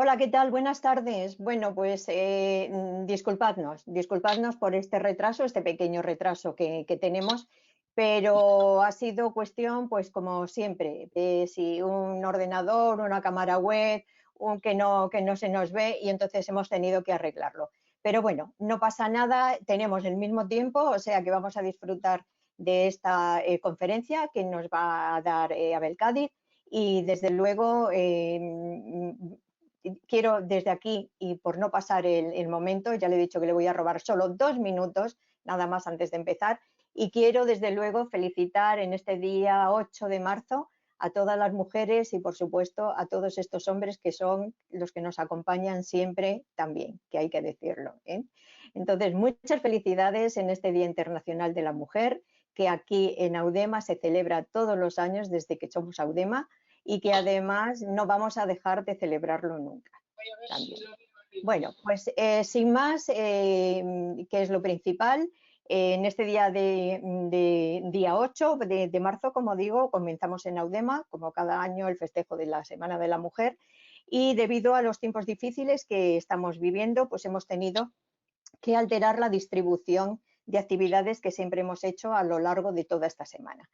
Hola, ¿qué tal? Buenas tardes. Bueno, pues disculpadnos por este retraso, este pequeño retraso que tenemos, pero ha sido cuestión, pues como siempre, de si un ordenador, una cámara web, que no se nos ve y entonces hemos tenido que arreglarlo. Pero bueno, no pasa nada, tenemos el mismo tiempo, o sea que vamos a disfrutar de esta conferencia que nos va a dar Abel Cádiz y desde luego quiero desde aquí, y por no pasar el momento, ya le he dicho que le voy a robar solo 2 minutos, nada más antes de empezar, y quiero desde luego felicitar en este día 8 de marzo a todas las mujeres y por supuesto a todos estos hombres que son los que nos acompañan siempre también, que hay que decirlo, ¿eh? Entonces, muchas felicidades en este Día Internacional de la Mujer, que aquí en Audema se celebra todos los años desde que somos Audema y que además no vamos a dejar de celebrarlo nunca. También. Bueno, pues sin más, que es lo principal, en este día día 8 de marzo, como digo, comenzamos en Audema, como cada año, el festejo de la Semana de la Mujer, y debido a los tiempos difíciles que estamos viviendo, pues hemos tenido que alterar la distribución de actividades que siempre hemos hecho a lo largo de toda esta semana.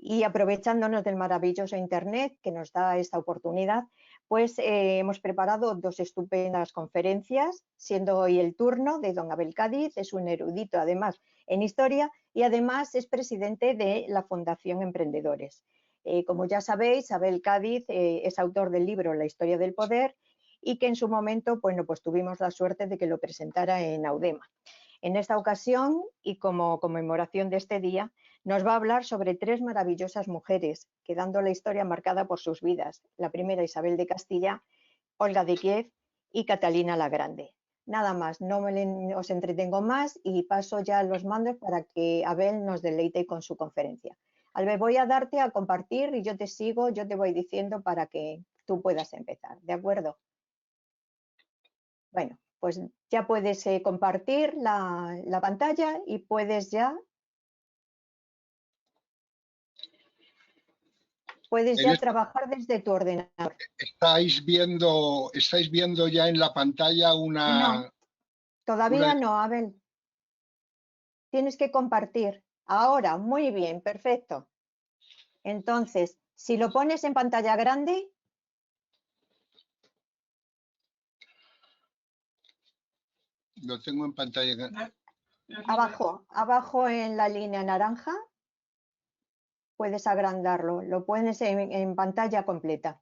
Y aprovechándonos del maravilloso Internet que nos da esta oportunidad, pues hemos preparado dos estupendas conferencias, siendo hoy el turno de don Abel Cádiz, es un erudito además en historia y además es presidente de la Fundación Emprendedores. Como ya sabéis, Abel Cádiz es autor del libro La historia del poder y que en su momento, bueno, pues tuvimos la suerte de que lo presentara en Audema. En esta ocasión, y como conmemoración de este día, nos va a hablar sobre tres maravillosas mujeres, quedando la historia marcada por sus vidas. La primera, Isabel de Castilla, Olga de Kiev y Catalina la Grande. Nada más, no os entretengo más y paso ya los mandos para que Abel nos deleite con su conferencia. Abel, voy a darte a compartir y yo te sigo, yo te voy diciendo para que tú puedas empezar, ¿de acuerdo? Bueno, pues ya puedes compartir la pantalla y puedes ya En esta, trabajar desde tu ordenador. estáis viendo ya en la pantalla No, una. todavía no, Abel. Tienes que compartir. Ahora, muy bien, perfecto. Entonces, si lo pones en pantalla grande, Lo tengo en pantalla. abajo en la línea naranja, puedes agrandarlo. Lo pones en pantalla completa.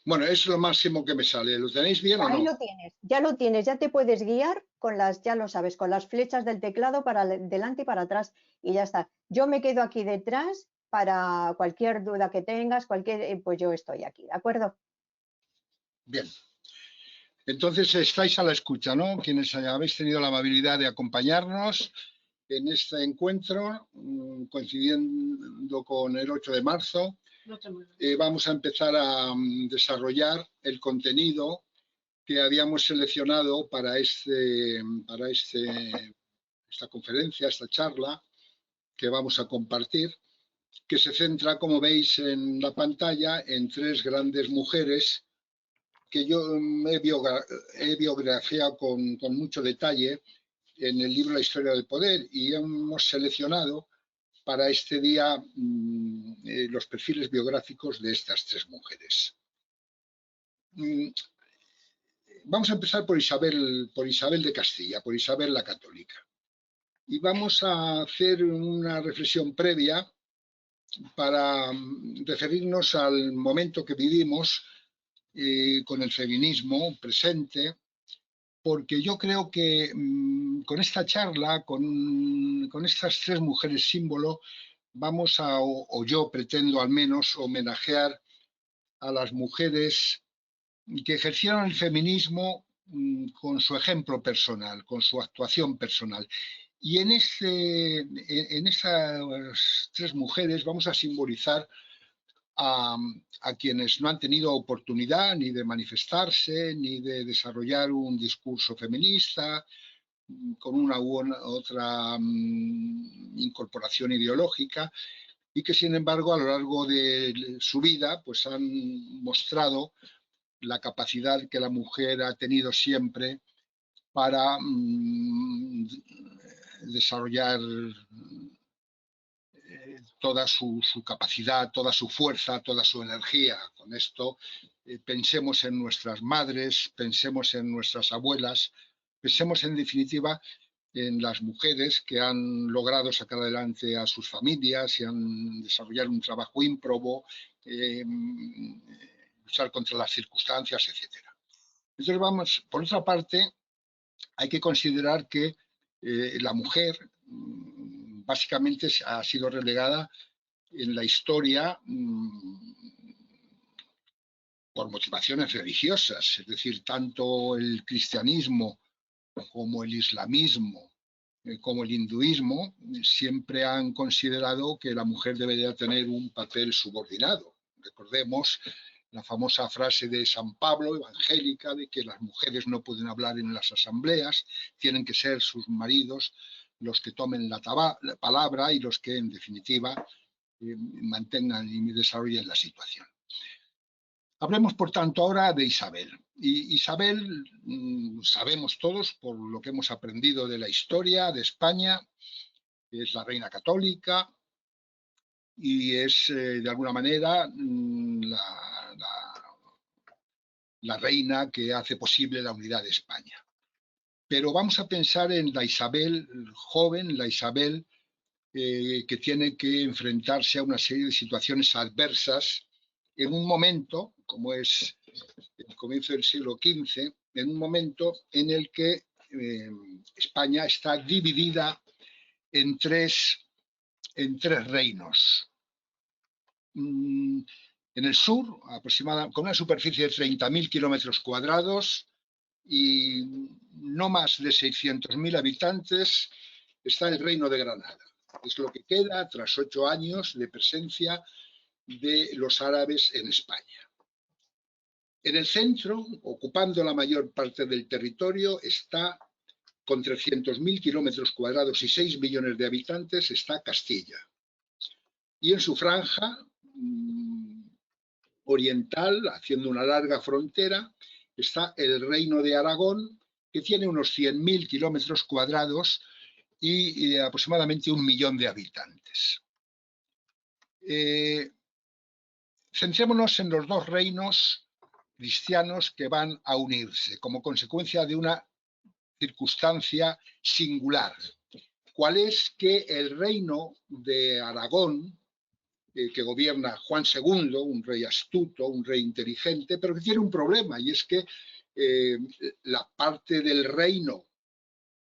Bueno, es lo máximo que me sale. ¿Lo tenéis bien o Ahí no? lo tienes, ya te puedes guiar con ya lo sabes, con las flechas del teclado para delante y para atrás y ya está. Yo me quedo aquí detrás para cualquier duda que tengas, pues yo estoy aquí, ¿de acuerdo? Bien. Entonces estáis a la escucha, ¿no? Quienes habéis tenido la amabilidad de acompañarnos en este encuentro, coincidiendo con el 8 de marzo, vamos a empezar a desarrollar el contenido que habíamos seleccionado para esta conferencia, esta charla que vamos a compartir, que se centra, como veis en la pantalla, en tres grandes mujeres que yo he biografiado con mucho detalle en el libro La historia del poder y hemos seleccionado para este día los perfiles biográficos de estas tres mujeres. Vamos a empezar por Isabel de Castilla, por Isabel la Católica. Y vamos a hacer una reflexión previa para referirnos al momento que vivimos con el feminismo presente, porque yo creo que con esta charla, con estas tres mujeres símbolo, vamos a, o yo pretendo al menos, homenajear a las mujeres que ejercieron el feminismo con su ejemplo personal, con su actuación personal. Y en esas tres mujeres vamos a simbolizar a quienes no han tenido oportunidad ni de manifestarse, ni de desarrollar un discurso feminista, con una u otra incorporación ideológica, y que sin embargo a lo largo de su vida pues han mostrado la capacidad que la mujer ha tenido siempre para desarrollar toda su capacidad, toda su fuerza, toda su energía. Con esto pensemos en nuestras madres, pensemos en nuestras abuelas, pensemos en definitiva en las mujeres que han logrado sacar adelante a sus familias y han desarrollado un trabajo ímprobo, luchar contra las circunstancias, etcétera. Entonces vamos, por otra parte, hay que considerar que la mujer básicamente ha sido relegada en la historia por motivaciones religiosas, es decir, tanto el cristianismo como el islamismo, como el hinduismo, siempre han considerado que la mujer debería tener un papel subordinado. Recordemos la famosa frase de San Pablo, evangélica, de que las mujeres no pueden hablar en las asambleas, tienen que ser sus maridos los que tomen la palabra y los que, en definitiva, mantengan y desarrollen la situación. Hablemos, por tanto, ahora de Isabel. Y Isabel, sabemos todos, por lo que hemos aprendido de la historia de España, es la reina católica y es, de alguna manera, la reina que hace posible la unidad de España. Pero vamos a pensar en la Isabel joven, la Isabel que tiene que enfrentarse a una serie de situaciones adversas en un momento, como es el comienzo del siglo XV, en un momento en el que España está dividida en tres reinos. En el sur, aproximadamente, con una superficie de 30.000 kilómetros cuadrados y no más de 600.000 habitantes, está el Reino de Granada. Es lo que queda tras 8 años de presencia de los árabes en España. En el centro, ocupando la mayor parte del territorio, está, con 300.000 kilómetros cuadrados y 6 millones de habitantes, está Castilla. Y en su franja oriental, haciendo una larga frontera, está el Reino de Aragón, que tiene unos 100.000 kilómetros cuadrados y aproximadamente 1 millón de habitantes. Centrémonos en los dos reinos cristianos que van a unirse como consecuencia de una circunstancia singular. ¿Cuál es? Que el reino de Aragón, que gobierna Juan II, un rey astuto, un rey inteligente, pero que tiene un problema, y es que la parte del reino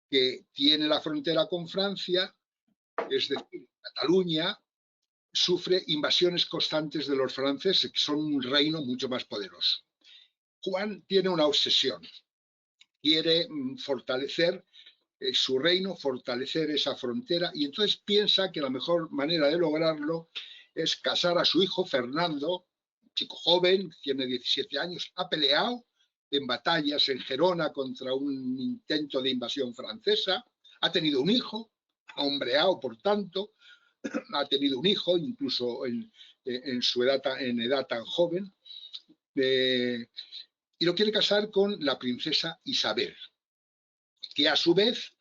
que tiene la frontera con Francia, es decir, Cataluña, sufre invasiones constantes de los franceses, que son un reino mucho más poderoso. Juan tiene una obsesión, quiere fortalecer su reino, fortalecer esa frontera, y entonces piensa que la mejor manera de lograrlo es casar a su hijo Fernando, chico joven, tiene 17 años, ha peleado en batallas en Gerona contra un intento de invasión francesa, ha tenido un hijo, ha hombreado, por tanto, ha tenido un hijo, incluso en su edad, tan joven, y lo quiere casar con la princesa Isabel, que a su vez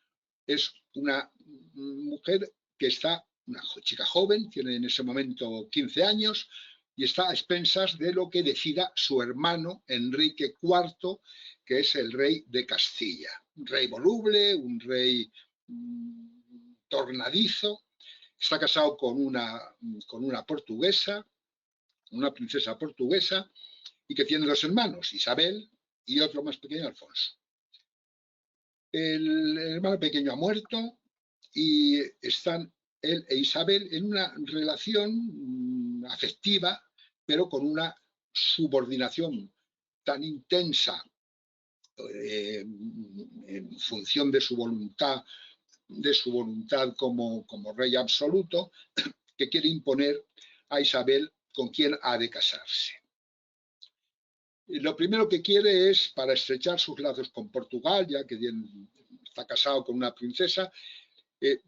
es una mujer que está, una chica joven, tiene en ese momento 15 años, y está a expensas de lo que decida su hermano Enrique IV, que es el rey de Castilla. Un rey voluble, un rey tornadizo. Está casado con una portuguesa, una princesa portuguesa, y que tiene 2 hermanos, Isabel y otro más pequeño, Alfonso. El hermano pequeño ha muerto y están él e Isabel en una relación afectiva, pero con una subordinación tan intensa en función de su voluntad como rey absoluto, que quiere imponer a Isabel con quien ha de casarse. Lo primero que quiere es, para estrechar sus lazos con Portugal, ya que está casado con una princesa,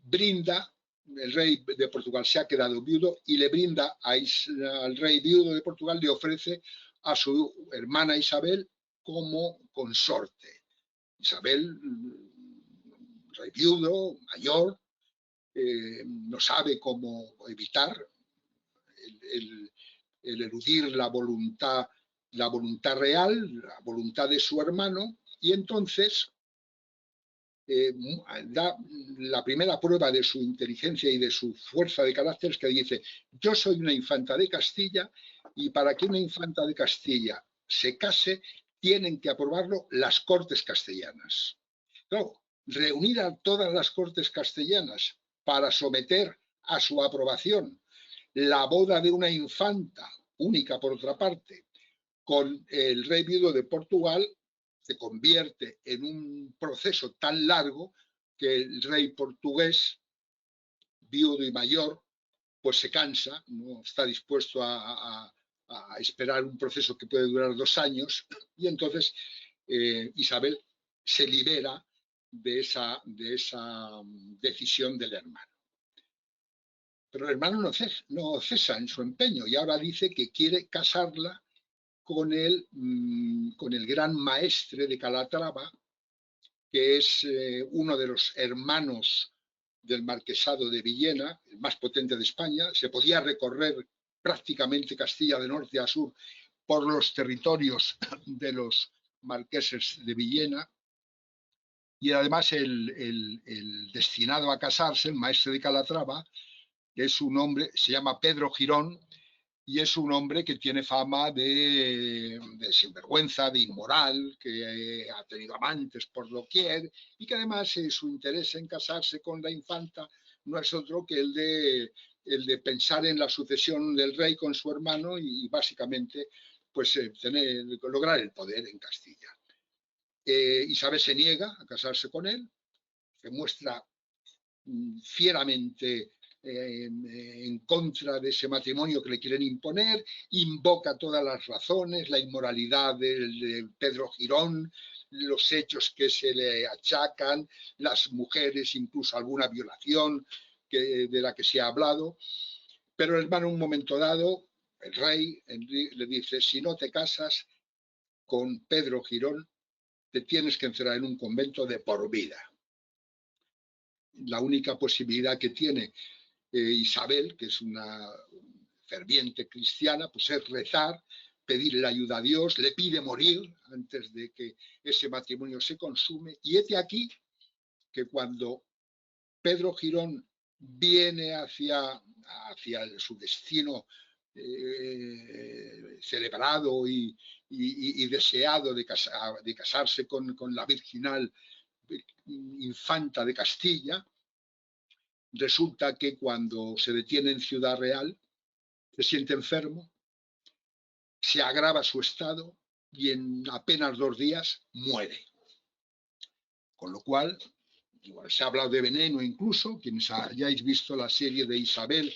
brinda, el rey de Portugal se ha quedado viudo y le brinda al rey viudo de Portugal, le ofrece a su hermana Isabel como consorte. Isabel, rey viudo, mayor, no sabe cómo evitar el eludir la voluntad real, la voluntad de su hermano, y entonces da la primera prueba de su inteligencia y de su fuerza de carácter, es que dice: yo soy una infanta de Castilla, y para que una infanta de Castilla se case tienen que aprobarlo las Cortes castellanas. Claro, reunir a todas las Cortes castellanas para someter a su aprobación la boda de una infanta, única por otra parte, con el rey viudo de Portugal, se convierte en un proceso tan largo que el rey portugués, viudo y mayor, pues se cansa, no está dispuesto a esperar un proceso que puede durar 2 años, y entonces Isabel se libera de esa decisión del hermano. Pero el hermano no cesa en su empeño, y ahora dice que quiere casarla con el gran maestre de Calatrava, que es uno de los hermanos del marquesado de Villena, el más potente de España. Se podía recorrer prácticamente Castilla de norte a sur por los territorios de los marqueses de Villena, y además el destinado a casarse, el maestre de Calatrava, es un hombre, se llama Pedro Girón, y es un hombre que tiene fama de sinvergüenza, de inmoral, que ha tenido amantes por doquier, y que además su interés en casarse con la infanta no es otro que el de pensar en la sucesión del rey con su hermano, y básicamente pues lograr el poder en Castilla. Isabel se niega a casarse con él, se muestra fieramente en contra de ese matrimonio que le quieren imponer, invoca todas las razones, la inmoralidad de Pedro Girón, los hechos que se le achacan, las mujeres, incluso alguna violación de la que se ha hablado. Pero el hermano, en un momento dado, el rey le dice: si no te casas con Pedro Girón, te tienes que encerrar en un convento de por vida. La única posibilidad que tiene Isabel, que es una ferviente cristiana, pues es rezar, pedirle ayuda a Dios, le pide morir antes de que ese matrimonio se consume. Y hete aquí que cuando Pedro Girón viene hacia su destino celebrado y deseado de casarse con la virginal infanta de Castilla, resulta que cuando se detiene en Ciudad Real se siente enfermo, se agrava su estado y en apenas 2 días muere. Con lo cual, igual se ha hablado de veneno incluso. Quienes hayáis visto la serie de Isabel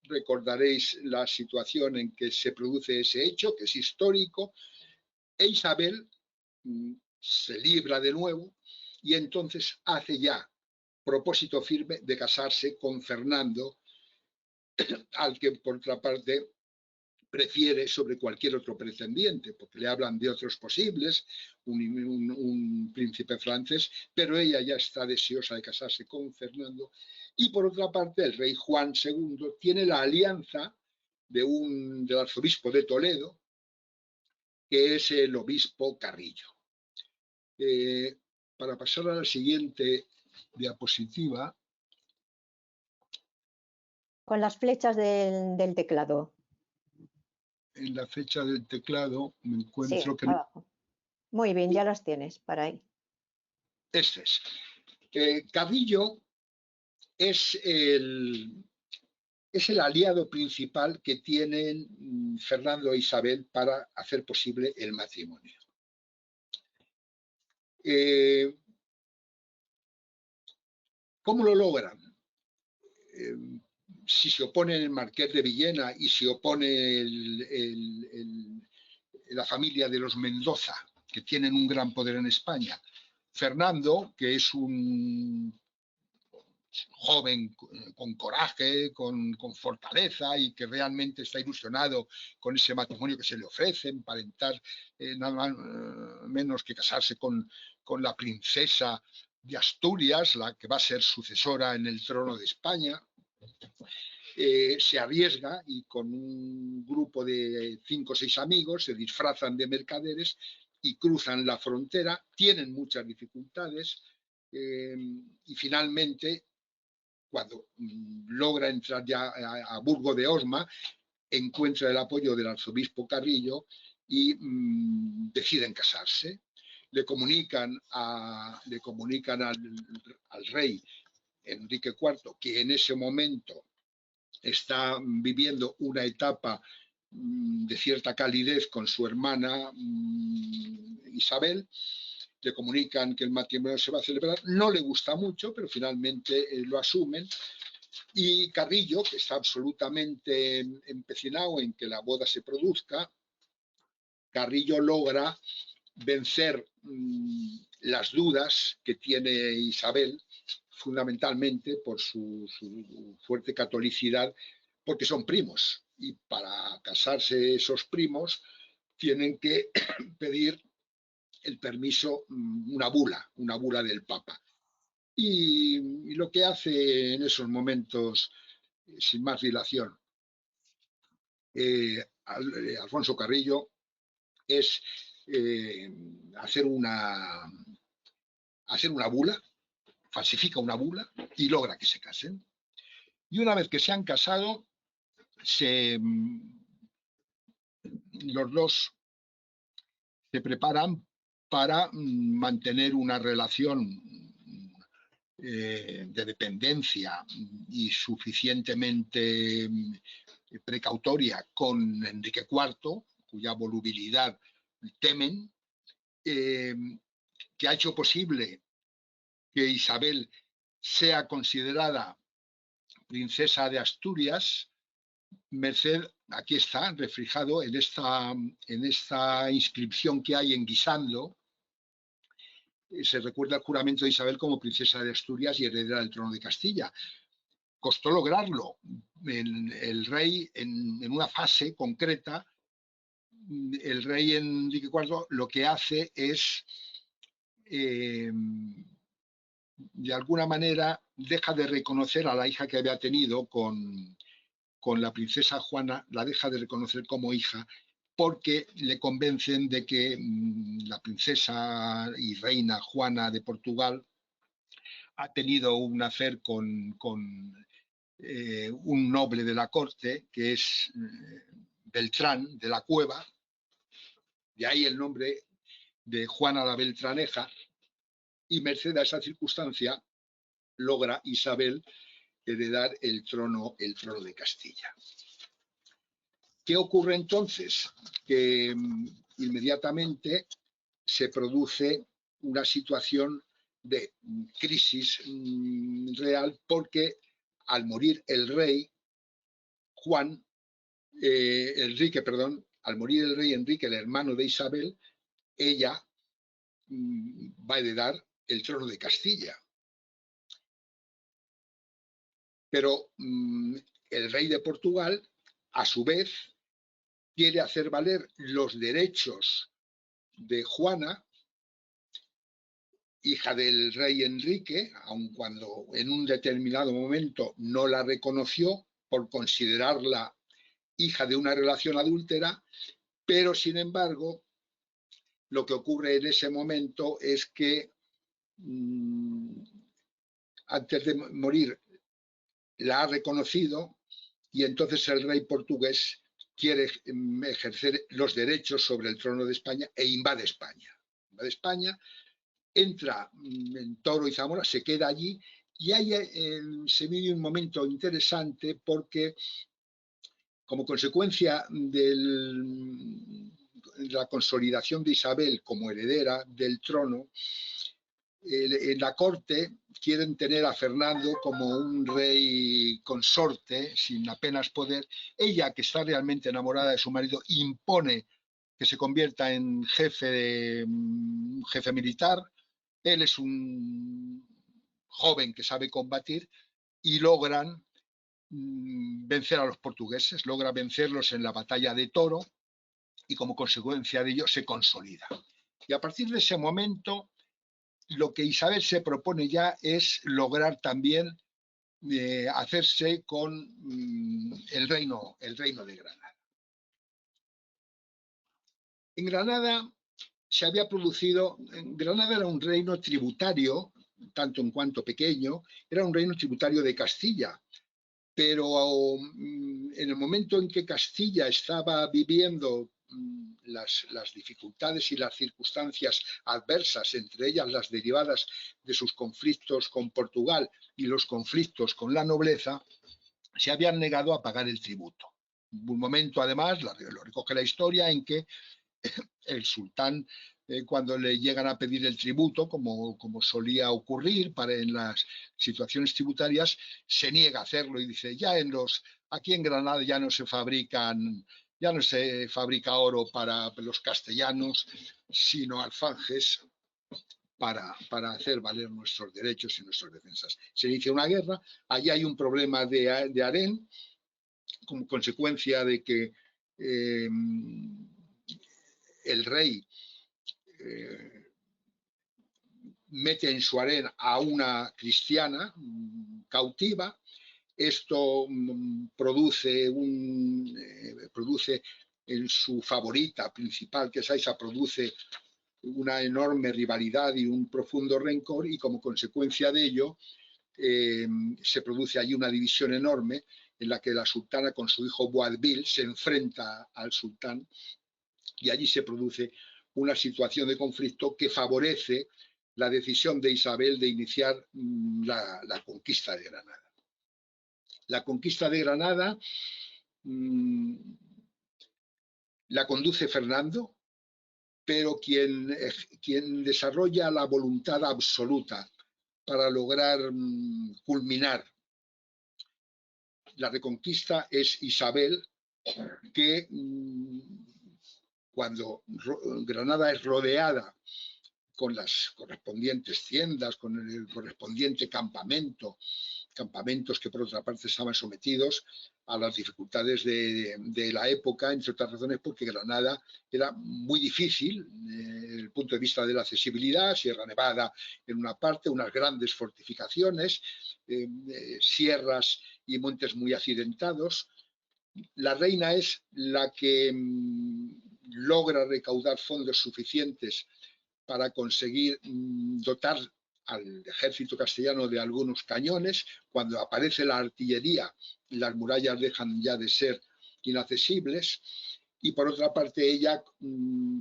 recordaréis la situación en que se produce ese hecho, que es histórico, e Isabel se libra de nuevo y entonces hace ya propósito firme de casarse con Fernando, al que por otra parte prefiere sobre cualquier otro pretendiente, porque le hablan de otros posibles, un príncipe francés, pero ella ya está deseosa de casarse con Fernando. Y por otra parte, el rey Juan II tiene la alianza del arzobispo de Toledo, que es el obispo Carrillo. Para pasar a la siguiente diapositiva. Con las flechas del teclado. En la fecha del teclado me encuentro sí, que... abajo. Muy bien, ya las tienes para ahí. Este es. Carrillo es el aliado principal que tienen Fernando e Isabel para hacer posible el matrimonio. ¿Cómo lo logran? Si se opone el marqués de Villena y se opone la familia de los Mendoza, que tienen un gran poder en España, Fernando, que es un joven, con coraje, con fortaleza y que realmente está ilusionado con ese matrimonio que se le ofrece, emparentar nada menos que casarse con la princesa de Asturias, la que va a ser sucesora en el trono de España. Se arriesga y con un grupo de 5 o 6 amigos se disfrazan de mercaderes y cruzan la frontera, tienen muchas dificultades y finalmente, cuando logra entrar ya a Burgo de Osma, encuentra el apoyo del arzobispo Carrillo y deciden casarse. Le comunican al rey Enrique IV que en ese momento está viviendo una etapa de cierta calidez con su hermana Isabel. Le comunican que el matrimonio se va a celebrar, no le gusta mucho, pero finalmente lo asumen. Y Carrillo, que está absolutamente empecinado en que la boda se produzca, Carrillo logra vencer las dudas que tiene Isabel, fundamentalmente por su fuerte catolicidad, porque son primos. Y para casarse esos primos tienen que pedir el permiso, una bula del Papa. Y lo que hace en esos momentos, sin más dilación, Alfonso Carrillo, es hacer una bula, falsifica una bula y logra que se casen. Y una vez que se han casado, los dos se preparan para mantener una relación de dependencia y suficientemente precautoria con Enrique IV, cuya volubilidad temen, que ha hecho posible que Isabel sea considerada princesa de Asturias, merced, aquí está reflejado en esta inscripción que hay en Guisando. Se recuerda el juramento de Isabel como princesa de Asturias y heredera del trono de Castilla. Costó lograrlo. El rey, en una fase concreta, el rey Enrique IV lo que hace es, de alguna manera, deja de reconocer a la hija que había tenido con la princesa Juana, la deja de reconocer como hija, porque le convencen de que la princesa y reina Juana de Portugal ha tenido un affair con un noble de la corte, que es Beltrán de la Cueva, de ahí el nombre de Juana la Beltraneja, y merced a esa circunstancia logra Isabel heredar el trono de Castilla. ¿Qué ocurre entonces? Que inmediatamente se produce una situación de crisis real, porque al morir el rey al morir el rey Enrique, el hermano de Isabel, ella va a heredar el trono de Castilla. Pero el rey de Portugal, a su vez, quiere hacer valer los derechos de Juana, hija del rey Enrique, aun cuando en un determinado momento no la reconoció por considerarla hija de una relación adúltera, pero sin embargo lo que ocurre en ese momento es que antes de morir la ha reconocido, y entonces el rey portugués quiere ejercer los derechos sobre el trono de España e invade España. Invade España, entra en Toro y Zamora, se queda allí, y ahí se vive un momento interesante, porque como consecuencia de la consolidación de Isabel como heredera del trono, en la corte quieren tener a Fernando como un rey consorte sin apenas poder. Ella, que está realmente enamorada de su marido, impone que se convierta en jefe militar. Él es un joven que sabe combatir, y logran vencer a los portugueses, logra vencerlos en la batalla de Toro y como consecuencia de ello se consolida. Y a partir de ese momento lo que Isabel se propone ya es lograr también hacerse con el reino de Granada. En Granada se había producido, Granada era un reino tributario, tanto en cuanto pequeño, era un reino tributario de Castilla, pero en el momento en que Castilla estaba viviendo las dificultades y las circunstancias adversas, entre ellas las derivadas de sus conflictos con Portugal y los conflictos con la nobleza, se habían negado a pagar el tributo. Un momento, además, lo recoge la historia, en que el sultán, cuando le llegan a pedir el tributo, como solía ocurrir en las situaciones tributarias, se niega a hacerlo y dice, aquí en Granada ya no se fabrica oro para los castellanos, sino alfanjes para hacer valer nuestros derechos y nuestras defensas. Se inicia una guerra, allí hay un problema de harén, como consecuencia de que el rey mete en su harén a una cristiana cautiva. Esto produce en su favorita principal, que es Aiza, produce una enorme rivalidad y un profundo rencor, y como consecuencia de ello se produce allí una división enorme en la que la sultana con su hijo Boabdil se enfrenta al sultán, y allí se produce una situación de conflicto que favorece la decisión de Isabel de iniciar la conquista de Granada. La conquista de Granada la conduce Fernando, pero quien desarrolla la voluntad absoluta para lograr culminar la reconquista es Isabel, que cuando Granada es rodeada con las correspondientes tiendas, con el correspondiente campamentos que por otra parte estaban sometidos a las dificultades de la época, entre otras razones porque Granada era muy difícil desde el punto de vista de la accesibilidad, Sierra Nevada en una parte, unas grandes fortificaciones, sierras y montes muy accidentados. La reina es la que logra recaudar fondos suficientes para conseguir dotar al ejército castellano de algunos cañones. Cuando aparece la artillería, las murallas dejan ya de ser inaccesibles. Y por otra parte, ella,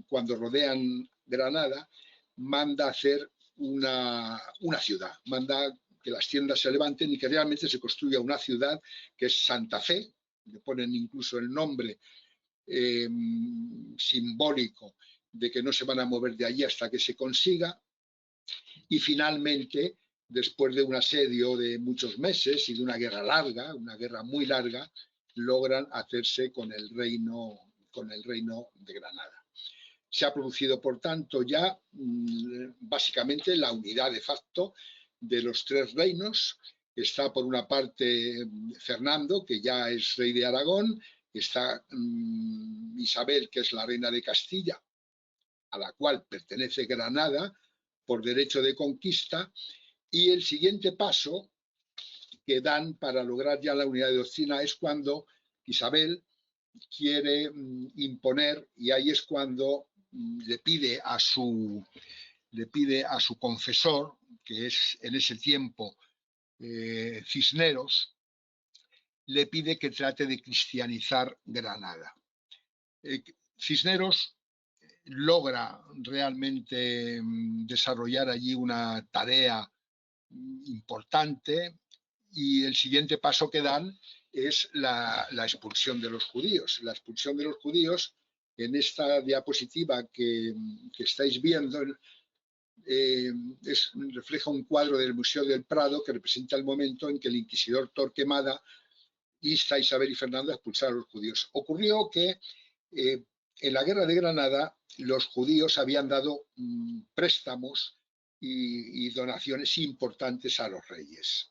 cuando rodean Granada, manda hacer una ciudad, manda que las tiendas se levanten y que realmente se construya una ciudad que es Santa Fe. Le ponen incluso el nombre simbólico de que no se van a mover de allí hasta que se consiga. Y finalmente, después de un asedio de muchos meses y de una guerra larga, una guerra muy larga, logran hacerse con el reino de Granada. Se ha producido, por tanto, ya básicamente la unidad de facto de los tres reinos. Está por una parte Fernando, que ya es rey de Aragón, está Isabel, que es la reina de Castilla, a la cual pertenece Granada por derecho de conquista, y el siguiente paso que dan para lograr ya la unidad de doctrina es cuando Isabel quiere imponer, y ahí es cuando le pide a su confesor, que es en ese tiempo Cisneros, le pide que trate de cristianizar Granada. Cisneros logra realmente desarrollar allí una tarea importante, y el siguiente paso que dan es la expulsión de los judíos. La expulsión de los judíos, en esta diapositiva que estáis viendo, refleja un cuadro del Museo del Prado que representa el momento en que el inquisidor Torquemada insta a Isabel y Fernando a expulsar a los judíos. Ocurrió que en la guerra de Granada los judíos habían dado préstamos y donaciones importantes a los reyes.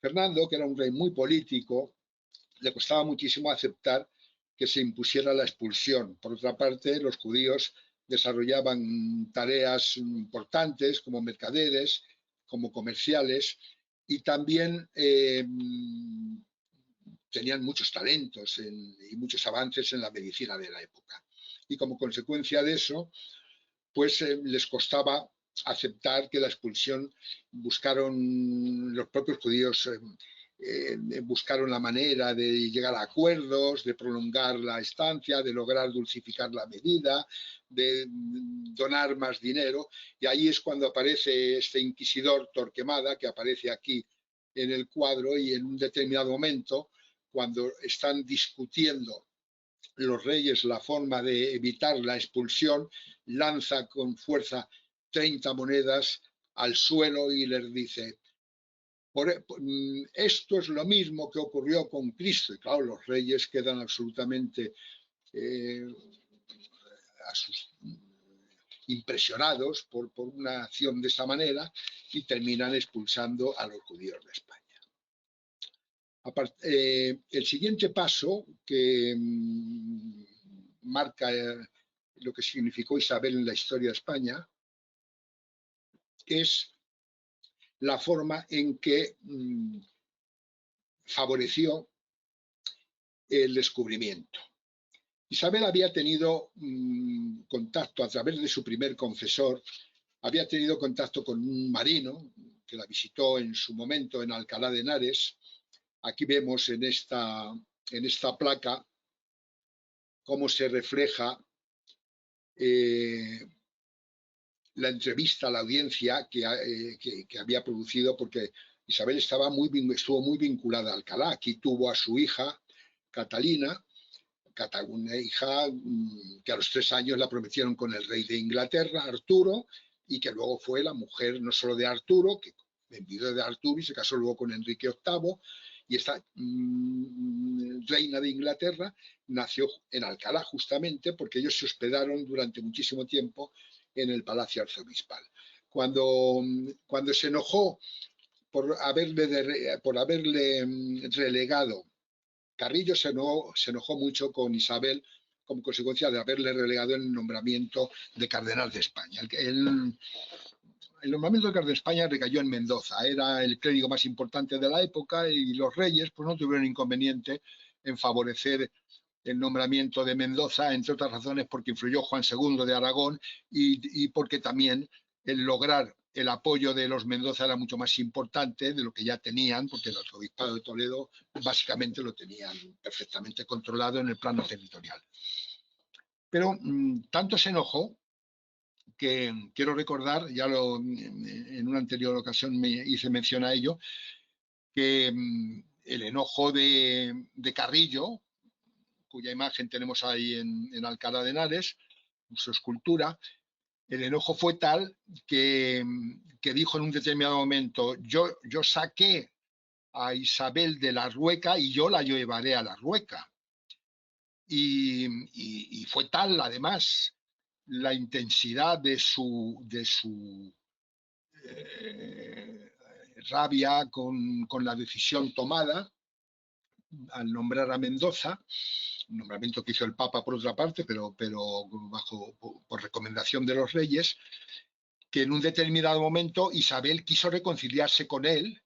Fernando, que era un rey muy político, le costaba muchísimo aceptar que se impusiera la expulsión. Por otra parte, los judíos desarrollaban tareas importantes como mercaderes, como comerciales, y también tenían muchos talentos y muchos avances en la medicina de la época. Y como consecuencia de eso, pues les costaba aceptar que la expulsión los propios judíos buscaron la manera de llegar a acuerdos, de prolongar la estancia, de lograr dulcificar la medida, de donar más dinero, y ahí es cuando aparece este inquisidor Torquemada, que aparece aquí en el cuadro, y en un determinado momento, cuando están discutiendo los reyes la forma de evitar la expulsión, lanza con fuerza 30 monedas al suelo y les dice: esto es lo mismo que ocurrió con Cristo. Y claro, los reyes quedan absolutamente impresionados por una acción de esta manera y terminan expulsando a los judíos de España. El siguiente paso que marca lo que significó Isabel en la historia de España es la forma en que favoreció el descubrimiento. Isabel había tenido contacto a través de su primer confesor, había tenido contacto con un marino que la visitó en su momento en Alcalá de Henares. Aquí vemos en esta placa cómo se refleja la entrevista a la audiencia que había producido, porque Isabel estuvo muy vinculada a Alcalá. Aquí tuvo a su hija, Catalina, una hija que a los 3 años la prometieron con el rey de Inglaterra, Arturo, y que luego fue la mujer no solo de Arturo, que envidió de Arturo y se casó luego con Enrique VIII, y esta reina de Inglaterra nació en Alcalá justamente porque ellos se hospedaron durante muchísimo tiempo en el Palacio Arzobispal. Cuando se enojó por haberle relegado, Carrillo se enojó mucho con Isabel como consecuencia de haberle relegado el nombramiento de cardenal de España. El nombramiento de cardenal de España recayó en Mendoza, era el clérigo más importante de la época y los reyes pues, no tuvieron inconveniente en favorecer el nombramiento de Mendoza, entre otras razones porque influyó Juan II de Aragón y porque también el lograr el apoyo de los Mendoza era mucho más importante de lo que ya tenían, porque el arzobispado de Toledo básicamente lo tenían perfectamente controlado en el plano territorial. Pero tanto se enojó que quiero recordar, en una anterior ocasión me hice mención a ello, que el enojo de Carrillo, cuya imagen tenemos ahí en Alcalá de Henares, su escultura, el enojo fue tal que dijo en un determinado momento: yo saqué a Isabel de la Rueca y yo la llevaré a la Rueca. Y fue tal, además, la intensidad de su rabia con la decisión tomada al nombrar a Mendoza, un nombramiento que hizo el Papa por otra parte, pero por recomendación de los reyes, que en un determinado momento Isabel quiso reconciliarse con él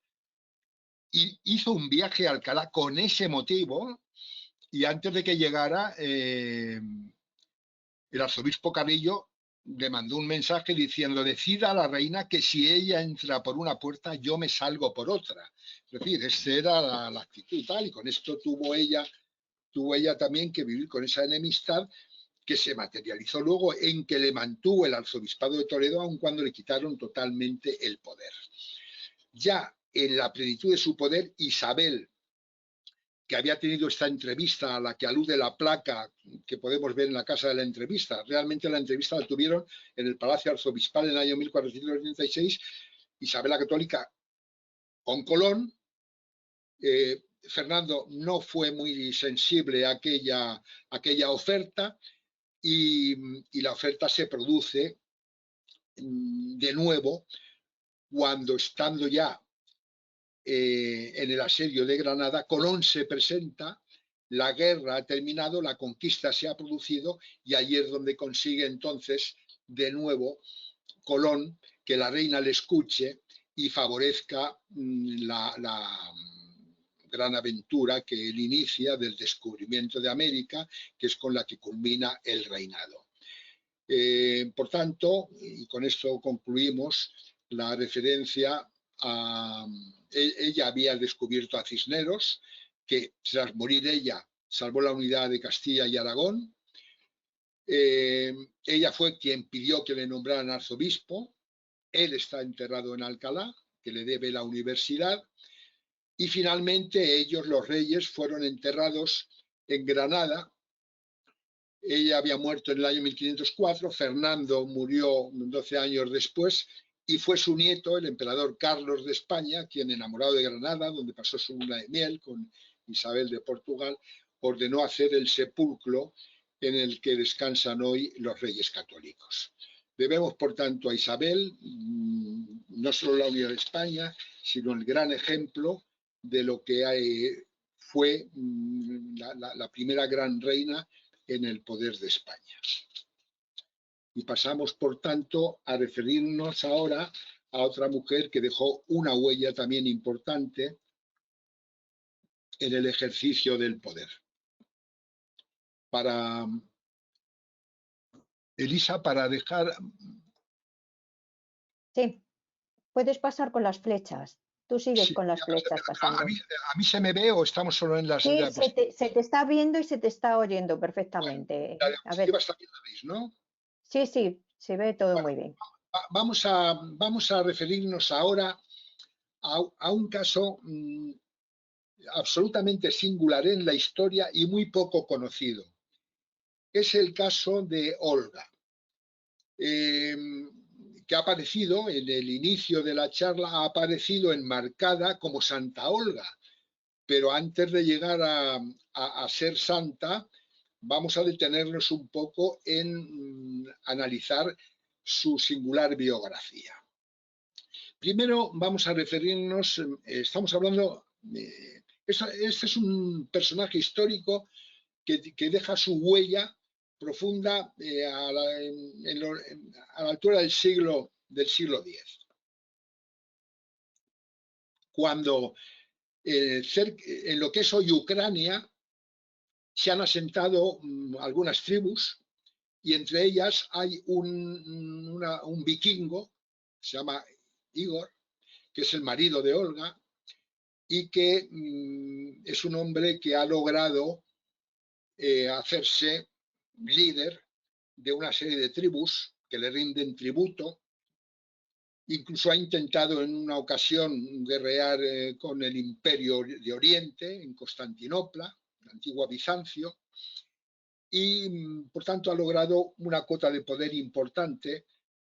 y hizo un viaje a Alcalá con ese motivo, y antes de que llegara el arzobispo Carrillo le mandó un mensaje diciendo: decida a la reina que si ella entra por una puerta yo me salgo por otra. Es decir, esta era la actitud tal, y con esto tuvo ella también que vivir con esa enemistad que se materializó luego en que le mantuvo el arzobispado de Toledo aun cuando le quitaron totalmente el poder. Ya en la plenitud de su poder, Isabel, que había tenido esta entrevista a la que alude la placa que podemos ver en la casa de la entrevista, realmente la entrevista la tuvieron en el Palacio Arzobispal en el año 1436, Isabel la Católica con Colón. Fernando no fue muy sensible a aquella oferta y la oferta se produce de nuevo cuando, estando ya en el asedio de Granada, Colón se presenta, la guerra ha terminado, la conquista se ha producido, y allí es donde consigue entonces de nuevo Colón que la reina le escuche y favorezca la gran aventura que él inicia del descubrimiento de América, que es con la que culmina el reinado. Por tanto, y con esto concluimos, la referencia a... Ella había descubierto a Cisneros, que tras morir ella salvó la unidad de Castilla y Aragón. Ella fue quien pidió que le nombraran arzobispo. Él está enterrado en Alcalá, que le debe la universidad. Y finalmente ellos, los reyes, fueron enterrados en Granada. Ella había muerto en el año 1504, Fernando murió 12 años después, y fue su nieto, el emperador Carlos de España, quien, enamorado de Granada, donde pasó su luna de miel con Isabel de Portugal, ordenó hacer el sepulcro en el que descansan hoy los reyes católicos. Debemos, por tanto, a Isabel no solo la unidad de España, sino el gran ejemplo de lo que fue la primera gran reina en el poder de España. Y pasamos, por tanto, a referirnos ahora a otra mujer que dejó una huella también importante en el ejercicio del poder. Elisa, para dejar... Sí, puedes pasar con las flechas. Tú sigues Sí, con las flechas pasando. ¿A mí se me ve o estamos solo en las... Sí, se te está viendo y se te está oyendo perfectamente. La A ver, diapositiva también la veis, ¿no? sí, sí, se ve todo Bueno, muy bien. vamos a referirnos ahora a un caso absolutamente singular en la historia y muy poco conocido. Es el caso de Olga, que ha aparecido en el inicio de la charla, ha aparecido enmarcada como Santa Olga, pero antes de llegar a ser santa, vamos a detenernos un poco en analizar su singular biografía. Primero vamos a referirnos, estamos hablando, este es un personaje histórico que deja su huella profunda a la altura del siglo X. Cuando en lo que es hoy Ucrania se han asentado algunas tribus, y entre ellas hay un vikingo, se llama Igor, que es el marido de Olga, y que es un hombre que ha logrado hacerse líder de una serie de tribus que le rinden tributo. Incluso ha intentado en una ocasión guerrear con el Imperio de Oriente, en Constantinopla, la antigua Bizancio, y por tanto ha logrado una cota de poder importante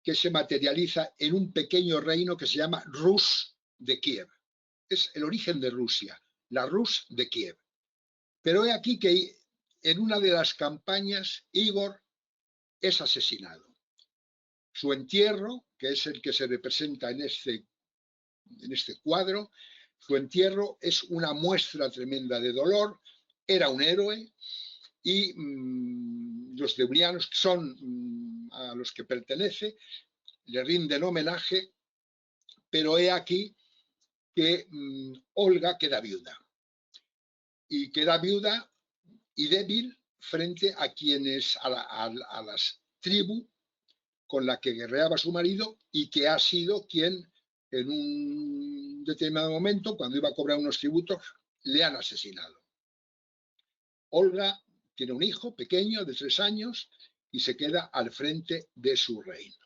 que se materializa en un pequeño reino que se llama Rus de Kiev. Es el origen de Rusia, la Rus de Kiev. Pero he aquí que en una de las campañas Igor es asesinado. Su entierro, que es el que se representa en este cuadro, su entierro es una muestra tremenda de dolor. Era un héroe y los deurianos, que son a los que pertenece, le rinden homenaje, pero he aquí que Olga queda viuda. Y queda viuda y débil frente a quienes, a las tribus con la que guerreaba su marido, y que ha sido quien en un determinado momento, cuando iba a cobrar unos tributos, le han asesinado. Olga tiene un hijo pequeño de 3 años y se queda al frente de su reino.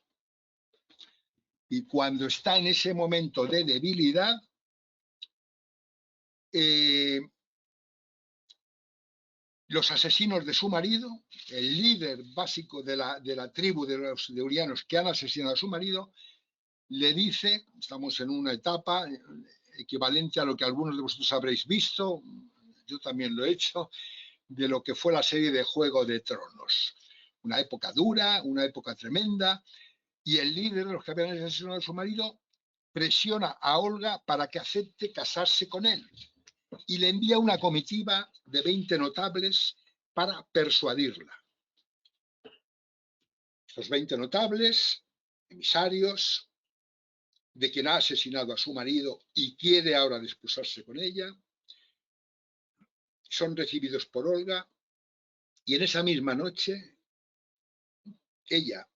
Y cuando está en ese momento de debilidad, los asesinos de su marido, el líder básico de la tribu de los deurianos que han asesinado a su marido, le dice, estamos en una etapa equivalente a lo que algunos de vosotros habréis visto, yo también lo he hecho, de lo que fue la serie de Juego de Tronos. Una época dura, una época tremenda, y el líder de los que habían asesinado a su marido presiona a Olga para que acepte casarse con él y le envía una comitiva de 20 notables para persuadirla. Estos 20 notables, emisarios de quien ha asesinado a su marido y quiere ahora desposarse con ella, son recibidos por Olga y en esa misma noche ella,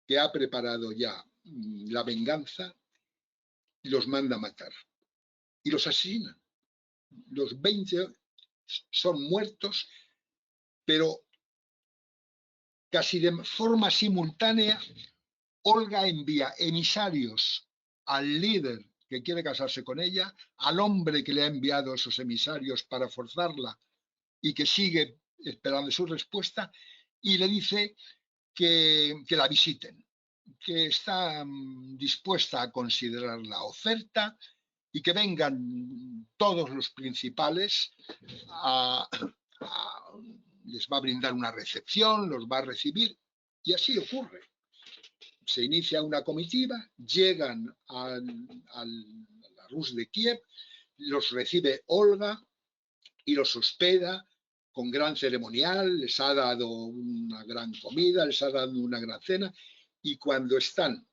que ha preparado ya la venganza, los manda a matar y los asesina. Los 20 son muertos, pero casi de forma simultánea, Olga envía emisarios al líder que quiere casarse con ella, al hombre que le ha enviado esos emisarios para forzarla y que sigue esperando su respuesta, y le dice que la visiten, que está dispuesta a considerar la oferta y que vengan todos los principales les va a brindar una recepción, los va a recibir, y así ocurre. Se inicia una comitiva, llegan a la Rus de Kiev, los recibe Olga y los hospeda con gran ceremonial, les ha dado una gran comida, les ha dado una gran cena, y cuando están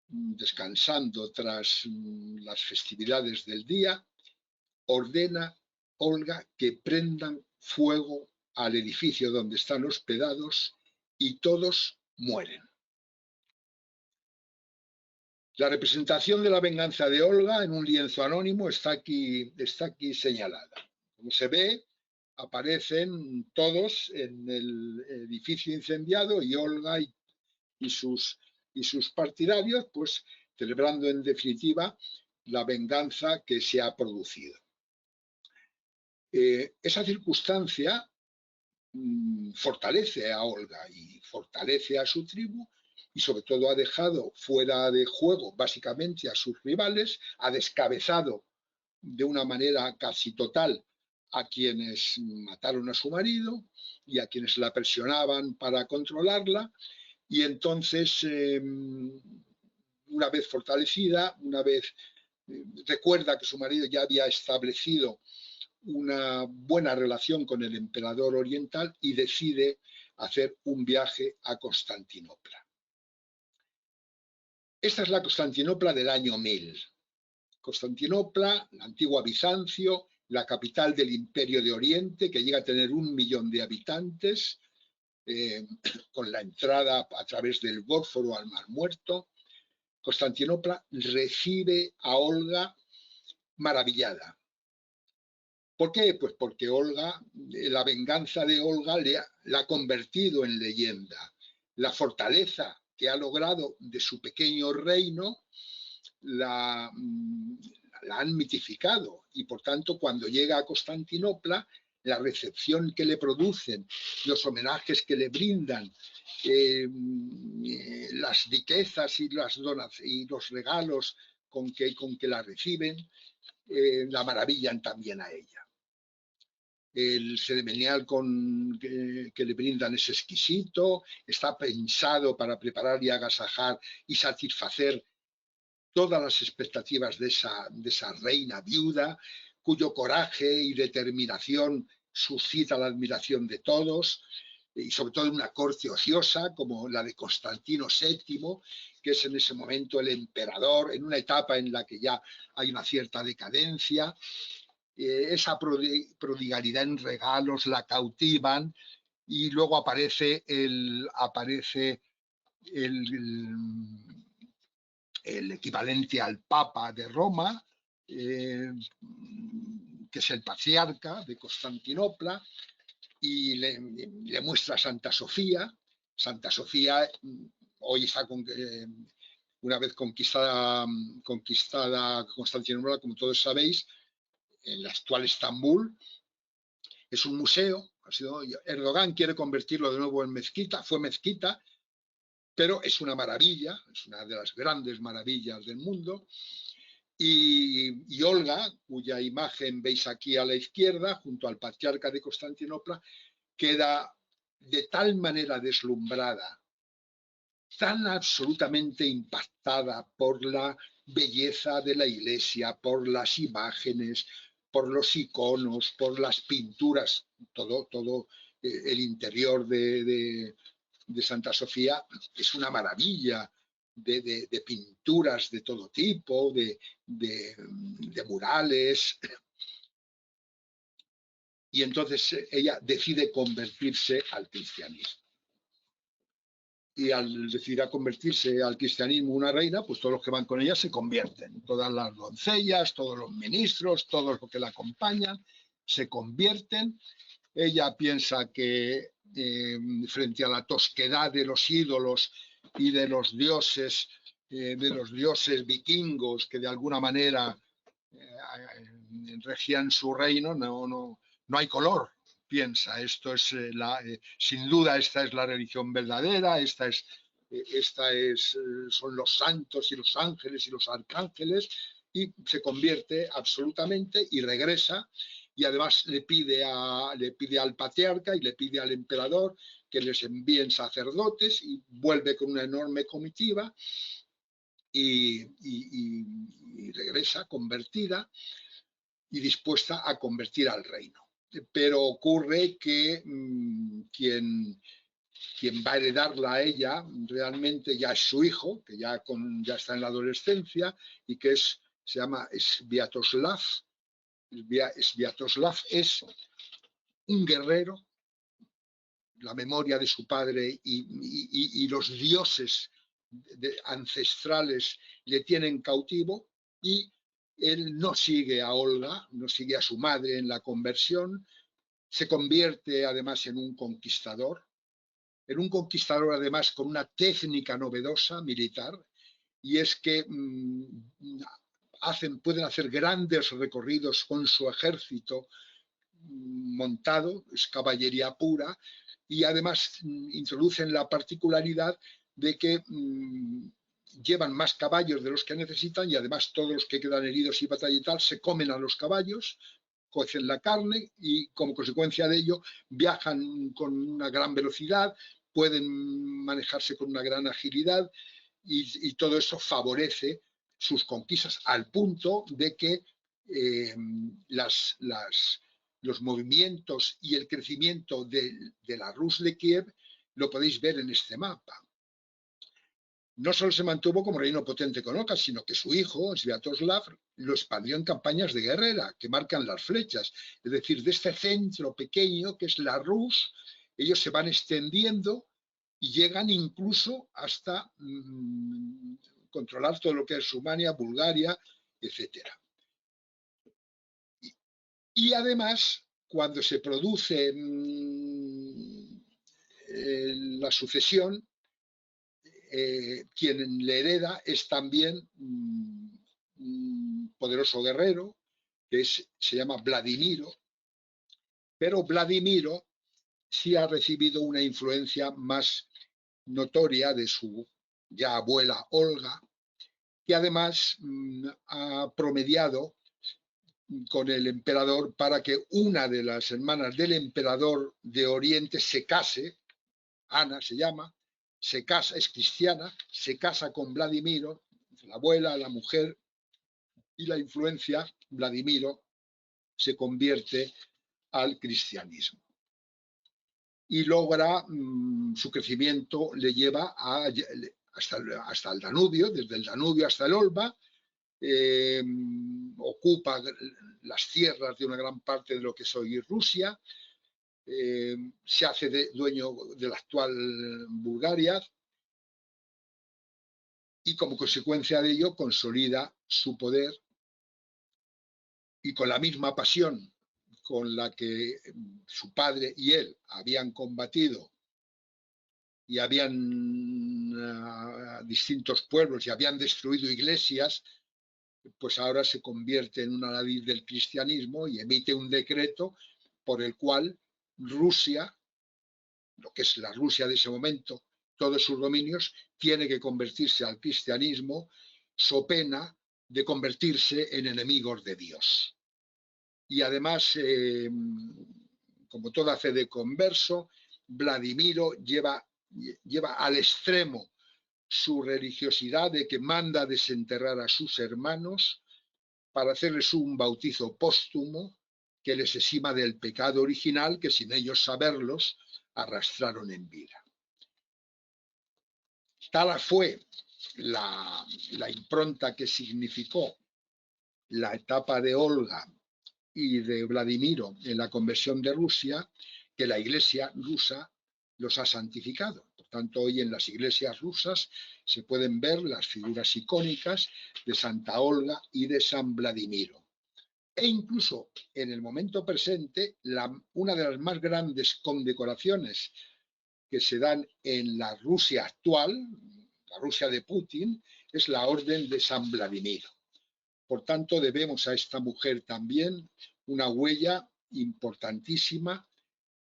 descansando tras las festividades del día, ordena Olga que prendan fuego al edificio donde están hospedados y todos mueren. La representación de la venganza de Olga en un lienzo anónimo está aquí señalada. Como se ve, aparecen todos en el edificio incendiado y Olga y sus partidarios, pues celebrando en definitiva la venganza que se ha producido. Esa circunstancia fortalece a Olga y fortalece a su tribu, y sobre todo ha dejado fuera de juego básicamente a sus rivales, ha descabezado de una manera casi total a quienes mataron a su marido y a quienes la presionaban para controlarla, y entonces una vez fortalecida, una vez recuerda que su marido ya había establecido una buena relación con el emperador oriental y decide hacer un viaje a Constantinopla. Esta es la Constantinopla del año 1000. Constantinopla, la antigua Bizancio, la capital del Imperio de Oriente, que llega a tener 1 millón de habitantes, con la entrada a través del Bósforo al Mar Muerto. Constantinopla recibe a Olga maravillada. ¿Por qué? Pues porque Olga, la venganza de Olga la ha convertido en leyenda. La fortaleza que ha logrado de su pequeño reino la han mitificado, y por tanto cuando llega a Constantinopla, la recepción que le producen, los homenajes que le brindan, las riquezas y los regalos con que la reciben, la maravillan también a ella. El ceremonial que le brindan es exquisito, está pensado para preparar y agasajar y satisfacer todas las expectativas de esa reina viuda, cuyo coraje y determinación suscita la admiración de todos, y sobre todo en una corte ociosa como la de Constantino VII, que es en ese momento el emperador, en una etapa en la que ya hay una cierta decadencia. Esa prodigalidad en regalos la cautivan, y luego aparece el equivalente al Papa de Roma, que es el patriarca de Constantinopla, y le muestra a Santa Sofía. Santa Sofía hoy está una vez conquistada Constantinopla, como todos sabéis, en la actual Estambul, es un museo. Erdogan quiere convertirlo de nuevo en mezquita, fue mezquita, pero es una maravilla, es una de las grandes maravillas del mundo. Y Olga, cuya imagen veis aquí a la izquierda, junto al patriarca de Constantinopla, queda de tal manera deslumbrada, tan absolutamente impactada por la belleza de la iglesia, por las imágenes, por los iconos, por las pinturas, todo el interior de Santa Sofía es una maravilla de pinturas de todo tipo, de murales. Y entonces ella decide convertirse al cristianismo. Y al decidir convertirse al cristianismo una reina, pues todos los que van con ella se convierten. Todas las doncellas, todos los ministros, todos los que la acompañan, se convierten. Ella piensa que frente a la tosquedad de los ídolos y de los dioses vikingos que de alguna manera regían su reino, no hay color. Piensa, esto es sin duda esta es la religión verdadera, son los santos y los ángeles y los arcángeles, y se convierte absolutamente y regresa, y además le pide al patriarca y le pide al emperador que les envíen sacerdotes, y vuelve con una enorme comitiva y regresa convertida y dispuesta a convertir al reino. Pero ocurre que quien va a heredarla a ella realmente ya es su hijo, que ya está en la adolescencia, y que se llama Sviatoslav. Sviatoslav es un guerrero, la memoria de su padre y los dioses ancestrales le tienen cautivo, y él no sigue a Olga, no sigue a su madre en la conversión, se convierte además en un conquistador además con una técnica novedosa militar, y es que pueden hacer grandes recorridos con su ejército montado, es caballería pura, y además introducen la particularidad de que llevan más caballos de los que necesitan, y además todos los que quedan heridos y batalla y tal se comen a los caballos, cocen la carne, y como consecuencia de ello viajan con una gran velocidad, pueden manejarse con una gran agilidad, y todo eso favorece sus conquistas, al punto de que los movimientos y el crecimiento de la Rus de Kiev lo podéis ver en este mapa. No solo se mantuvo como reino potente con Olga, sino que su hijo, Sviatoslav, lo expandió en campañas de guerrera que marcan las flechas. Es decir, de este centro pequeño que es la Rus, ellos se van extendiendo y llegan incluso hasta controlar todo lo que es Rumania, Bulgaria, etc. Y además, cuando se produce la sucesión, quien le hereda es también un poderoso guerrero que se llama Vladimiro, pero Vladimiro sí ha recibido una influencia más notoria de su ya abuela Olga, que además ha promediado con el emperador para que una de las hermanas del emperador de Oriente se case. Ana se llama, se casa, es cristiana, se casa con Vladimiro, la abuela, la mujer, y la influencia, Vladimiro se convierte al cristianismo. Y logra, su crecimiento le lleva hasta el Danubio, desde el Danubio hasta el Olba, ocupa las tierras de una gran parte de lo que es hoy Rusia, se hace dueño de la actual Bulgaria, y como consecuencia de ello consolida su poder, y con la misma pasión con la que su padre y él habían combatido y habían distintos pueblos y habían destruido iglesias, pues ahora se convierte en un adalid del cristianismo y emite un decreto por el cual Rusia, lo que es la Rusia de ese momento, todos sus dominios, tiene que convertirse al cristianismo, so pena de convertirse en enemigos de Dios. Y además, como toda fe de converso, Vladimiro lleva al extremo su religiosidad de que manda desenterrar a sus hermanos para hacerles un bautizo póstumo que les exima del pecado original que sin ellos saberlos arrastraron en vida. Tal fue la impronta que significó la etapa de Olga y de Vladimiro en la conversión de Rusia, que la Iglesia rusa los ha santificado. Por tanto, hoy en las iglesias rusas se pueden ver las figuras icónicas de Santa Olga y de San Vladimiro. E incluso en el momento presente, una de las más grandes condecoraciones que se dan en la Rusia actual, la Rusia de Putin, es la Orden de San Vladimiro. Por tanto, debemos a esta mujer también una huella importantísima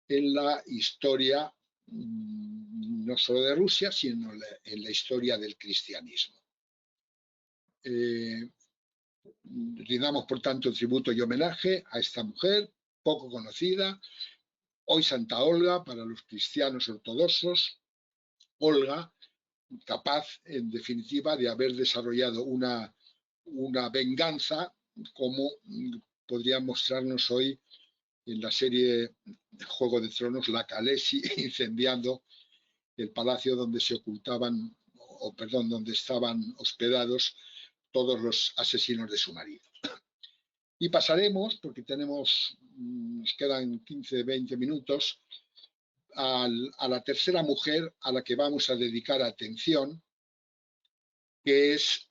en la historia, no solo de Rusia, sino en la historia del cristianismo. Rindamos, por tanto, tributo y homenaje a esta mujer, poco conocida, hoy Santa Olga para los cristianos ortodoxos, Olga, capaz, en definitiva, de haber desarrollado una venganza, como podría mostrarnos hoy en la serie Juego de Tronos, la Khaleesi, incendiando el palacio donde se ocultaban, o perdón, donde estaban hospedados todos los asesinos de su marido. Y pasaremos, porque nos quedan 15, 20 minutos, a la tercera mujer a la que vamos a dedicar atención, que es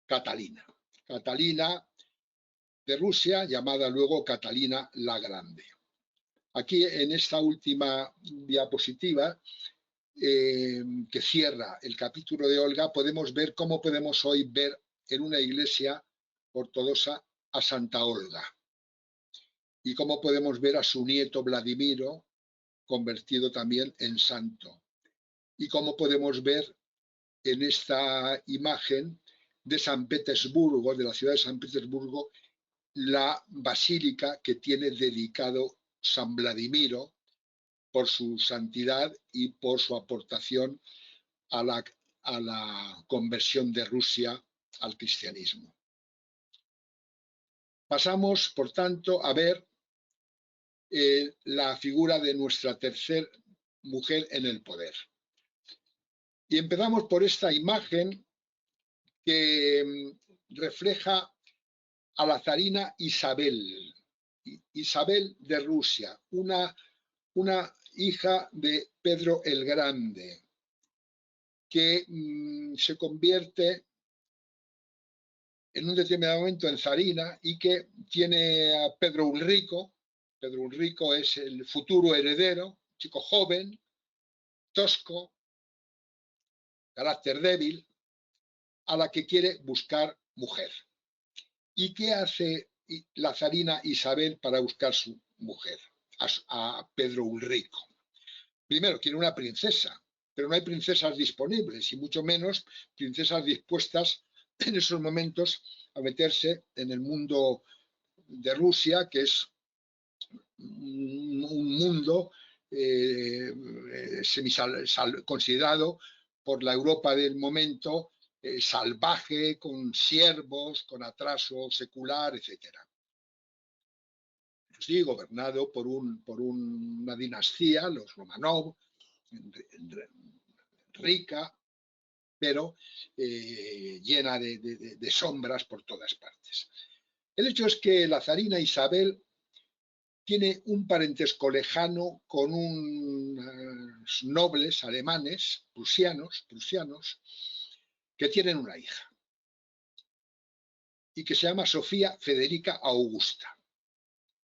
Catalina. Catalina de Rusia, llamada luego Catalina la Grande. Aquí en esta última diapositiva, que cierra el capítulo de Olga, podemos ver cómo podemos hoy ver en una iglesia ortodoxa a Santa Olga y cómo podemos ver a su nieto Vladimiro convertido también en santo, y cómo podemos ver en esta imagen de San Petersburgo, de la ciudad de San Petersburgo, la basílica que tiene dedicado San Vladimiro por su santidad y por su aportación a la conversión de Rusia al cristianismo. Pasamos, por tanto, a ver la figura de nuestra tercera mujer en el poder. Y empezamos por esta imagen que refleja a la zarina Isabel, Isabel de Rusia, una hija de Pedro el Grande, que se convierte en un determinado momento en zarina y que tiene a Pedro Ulrico. Pedro Ulrico es el futuro heredero, chico joven, tosco, carácter débil, a la que quiere buscar mujer. ¿Y qué hace la zarina Isabel para buscar su mujer, a Pedro Ulrico? Primero, quiere una princesa, pero no hay princesas disponibles y mucho menos princesas dispuestas en esos momentos a meterse en el mundo de Rusia, que es un mundo considerado por la Europa del momento salvaje, con siervos, con atraso secular, etc. Sí, gobernado por una dinastía, los Romanov, rica, pero llena de sombras por todas partes. El hecho es que la zarina Isabel tiene un parentesco lejano con unos nobles alemanes, prusianos, que tienen una hija y que se llama Sofía Federica Augusta.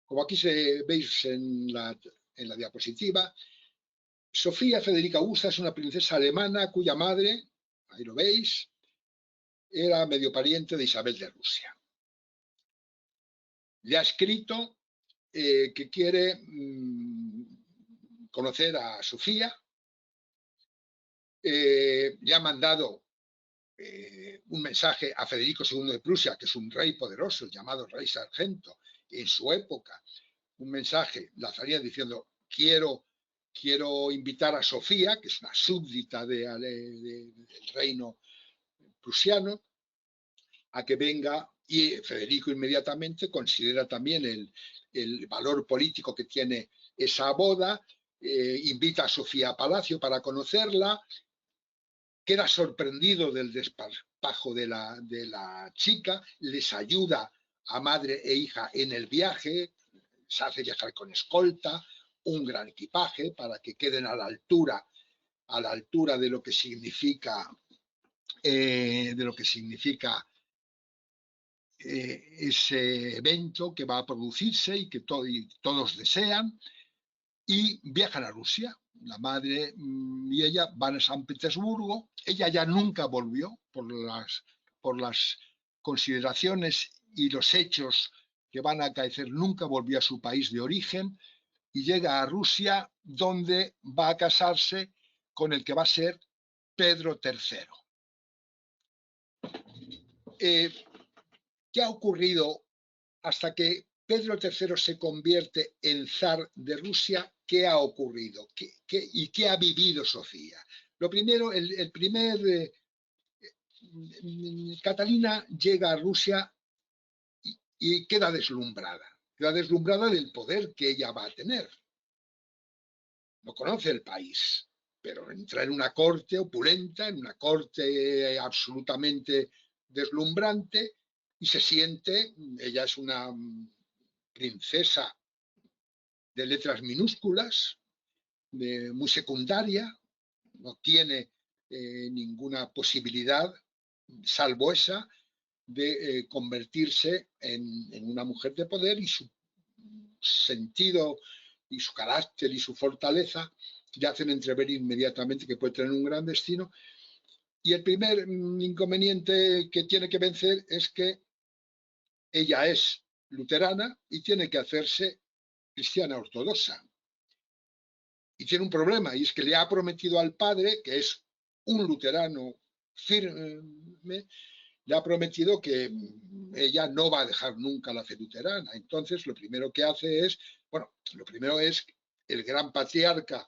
Como aquí veis en la diapositiva, Sofía Federica Augusta es una princesa alemana cuya madre, ahí lo veis, era medio pariente de Isabel de Rusia. Le ha escrito que quiere conocer a Sofía, le ha mandado un mensaje a Federico II de Prusia, que es un rey poderoso, llamado rey sargento, en su época, un mensaje, la zarina diciendo, quiero quiero invitar a Sofía, que es una súbdita del reino prusiano, a que venga, y Federico inmediatamente considera también el valor político que tiene esa boda, invita a Sofía a Palacio para conocerla, queda sorprendido del desparpajo de la chica, les ayuda a madre e hija en el viaje, se hace viajar con escolta, un gran equipaje para que queden a la altura de lo que significa ese evento que va a producirse y que todos desean, y viajan a Rusia. La madre y ella van a San Petersburgo. Ella ya nunca volvió por las consideraciones y los hechos que van a acaecer, nunca volvió a su país de origen y llega a Rusia, donde va a casarse con el que va a ser Pedro III. ¿Qué ha ocurrido hasta que Pedro III se convierte en zar de Rusia? ¿Qué ha ocurrido? ¿Y qué ha vivido Sofía? Lo primero, Catalina llega a Rusia y queda deslumbrada del poder que ella va a tener. No conoce el país, pero entra en una corte opulenta, en una corte absolutamente deslumbrante, y se siente, ella es una princesa de letras minúsculas, muy secundaria, no tiene ninguna posibilidad, salvo esa, de convertirse en una mujer de poder, y su sentido y su carácter y su fortaleza le hacen entrever inmediatamente que puede tener un gran destino. Y el primer inconveniente que tiene que vencer es que ella es luterana y tiene que hacerse cristiana ortodoxa. Y tiene un problema, y es que le ha prometido al padre, que es un luterano firme, le ha prometido que ella no va a dejar nunca la fe luterana. Entonces, lo primero que hace es, el gran patriarca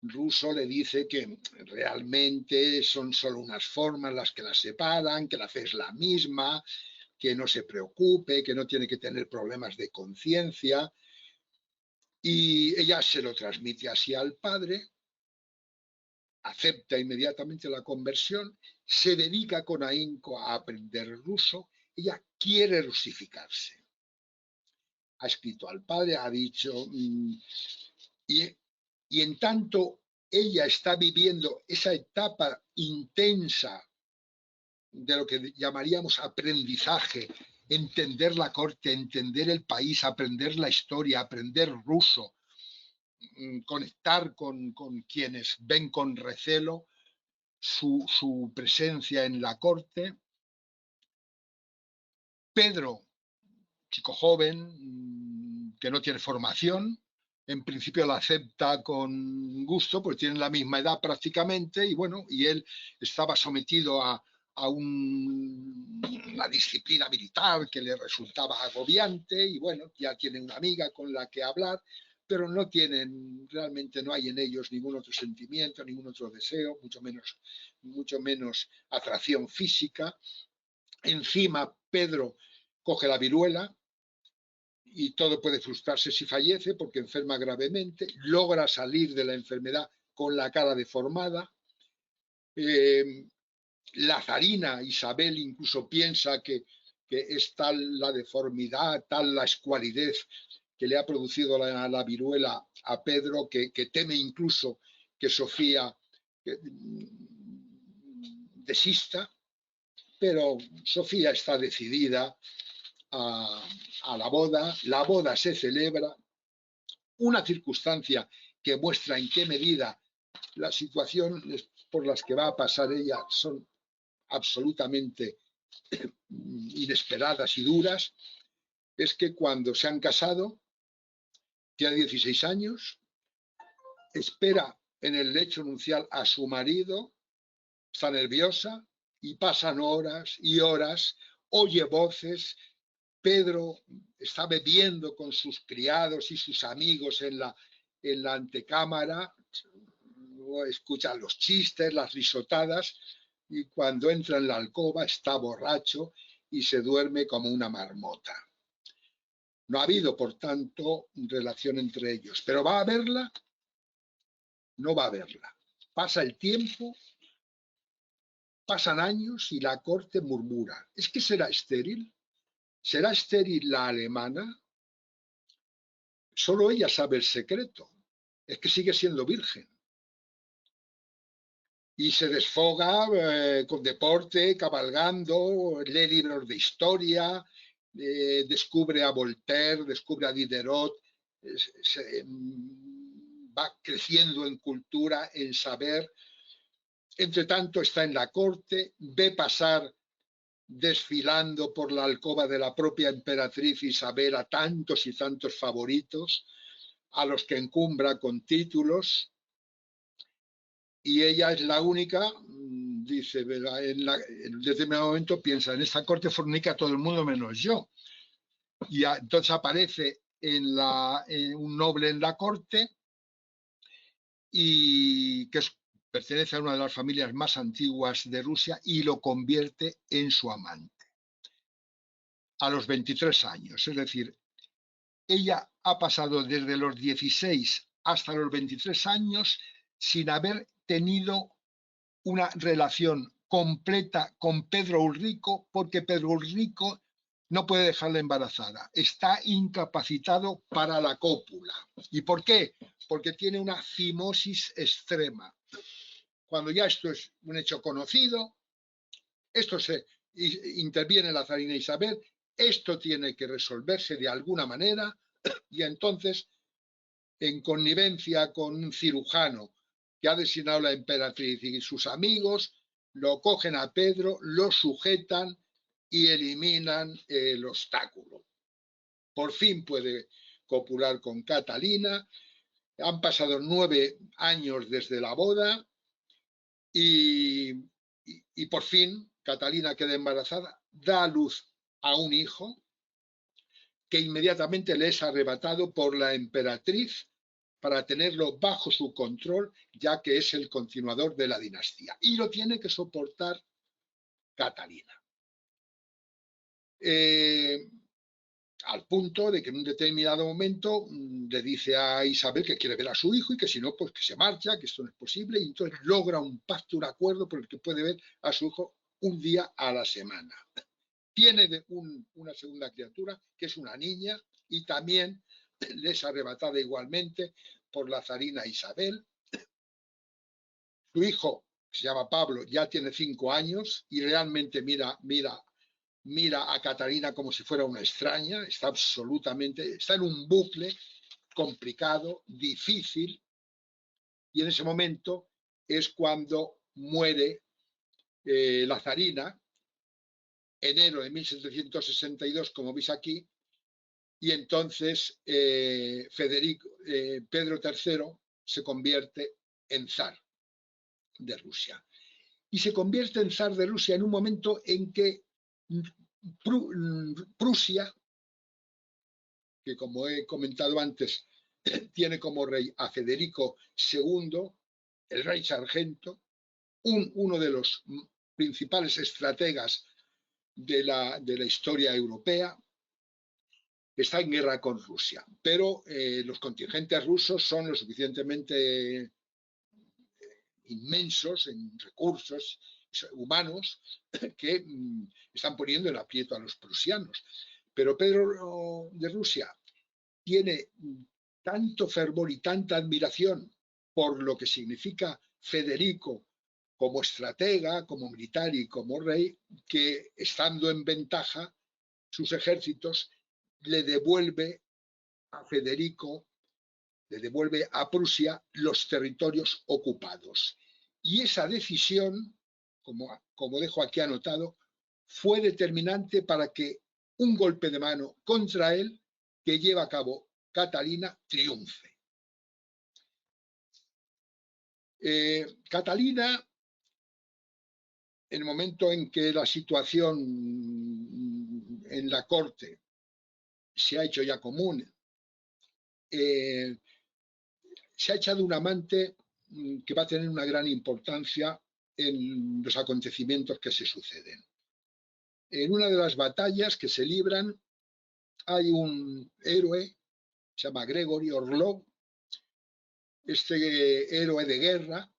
ruso le dice que realmente son solo unas formas las que las separan, que la fe es la misma, que no se preocupe, que no tiene que tener problemas de conciencia. Y ella se lo transmite así al padre, acepta inmediatamente la conversión, se dedica con ahínco a aprender ruso. Ella quiere rusificarse. Ha escrito al padre, ha dicho, y en tanto ella está viviendo esa etapa intensa de lo que llamaríamos aprendizaje, entender la corte, entender el país, aprender la historia, aprender ruso, conectar con quienes ven con recelo su presencia en la corte. Pedro, chico joven, que no tiene formación, en principio la acepta con gusto, pues tienen la misma edad prácticamente, y él estaba sometido a una disciplina militar que le resultaba agobiante, y ya tiene una amiga con la que hablar, pero realmente no hay en ellos ningún otro sentimiento, ningún otro deseo, mucho menos atracción física. Encima, Pedro coge la viruela y todo puede frustrarse si fallece, porque enferma gravemente, logra salir de la enfermedad con la cara deformada. La zarina Isabel incluso piensa que es tal la deformidad, tal la escualidez que le ha producido la viruela a Pedro, que teme incluso que Sofía desista, pero Sofía está decidida a la boda. La boda se celebra, una circunstancia que muestra en qué medida las situaciones por las que va a pasar ella son absolutamente inesperadas y duras, es que cuando se han casado, tiene 16 años, espera en el lecho nupcial a su marido, está nerviosa y pasan horas y horas, oye voces. Pedro está bebiendo con sus criados y sus amigos en en la antecámara, escucha los chistes, las risotadas, y cuando entra en la alcoba está borracho y se duerme como una marmota. No ha habido, por tanto, relación entre ellos. ¿Pero va a haberla? No va a haberla. Pasa el tiempo, pasan años y la corte murmura. ¿Es que será estéril? ¿Será estéril la alemana? Solo ella sabe el secreto. Es que sigue siendo virgen. Y se desfoga con deporte, cabalgando, lee libros de historia, descubre a Voltaire, descubre a Diderot, va creciendo en cultura, en saber. Entre tanto está en la corte, ve pasar desfilando por la alcoba de la propia emperatriz Isabel a tantos y tantos favoritos, a los que encumbra con títulos, y ella es la única, dice, en un determinado momento piensa, en esta corte fornica todo el mundo menos yo. Y entonces aparece en un noble en la corte, y que pertenece a una de las familias más antiguas de Rusia, y lo convierte en su amante. A los 23 años, es decir, ella ha pasado desde los 16 hasta los 23 años sin haber tenido una relación completa con Pedro Ulrico, porque Pedro Ulrico no puede dejarla embarazada. Está incapacitado para la cópula. ¿Y por qué? Porque tiene una fimosis extrema. Cuando ya esto es un hecho conocido, esto se interviene la zarina Isabel, esto tiene que resolverse de alguna manera, y entonces, en connivencia con un cirujano que ha designado la emperatriz y sus amigos, lo cogen a Pedro, lo sujetan y eliminan el obstáculo. Por fin puede copular con Catalina. Han pasado 9 años desde la boda y por fin Catalina queda embarazada, da a luz a un hijo que inmediatamente le es arrebatado por la emperatriz para tenerlo bajo su control, ya que es el continuador de la dinastía. Y lo tiene que soportar Catalina. Al punto de que en un determinado momento le dice a Isabel que quiere ver a su hijo y que si no, pues que se marcha, que esto no es posible, y entonces logra un pacto, un acuerdo por el que puede ver a su hijo un día a la semana. Tiene una segunda criatura, que es una niña, y también le es arrebatada igualmente por la zarina Isabel. Su hijo, que se llama Pablo, ya tiene 5 años y realmente mira a Catalina como si fuera una extraña, está en un bucle complicado, difícil, y en ese momento es cuando muere la zarina, enero de 1762, como veis aquí, y entonces Pedro III se convierte en zar de Rusia. Y se convierte en zar de Rusia en un momento en que Prusia, que como he comentado antes, tiene como rey a Federico II, el rey sargento, uno de los principales estrategas de la historia europea, está en guerra con Rusia. Pero los contingentes rusos son lo suficientemente inmensos en recursos humanos que están poniendo en aprieto a los prusianos. Pero Pedro de Rusia tiene tanto fervor y tanta admiración por lo que significa Federico como estratega, como militar y como rey, que estando en ventaja, sus ejércitos le devuelve a Federico, le devuelve a Prusia los territorios ocupados. Y esa decisión, como dejo aquí anotado, fue determinante para que un golpe de mano contra él, que lleva a cabo Catalina, triunfe. Catalina, en el momento en que la situación en la corte se ha hecho ya común, se ha echado un amante que va a tener una gran importancia en los acontecimientos que se suceden. En una de las batallas que se libran hay un héroe, se llama Gregory Orlov, este héroe de guerra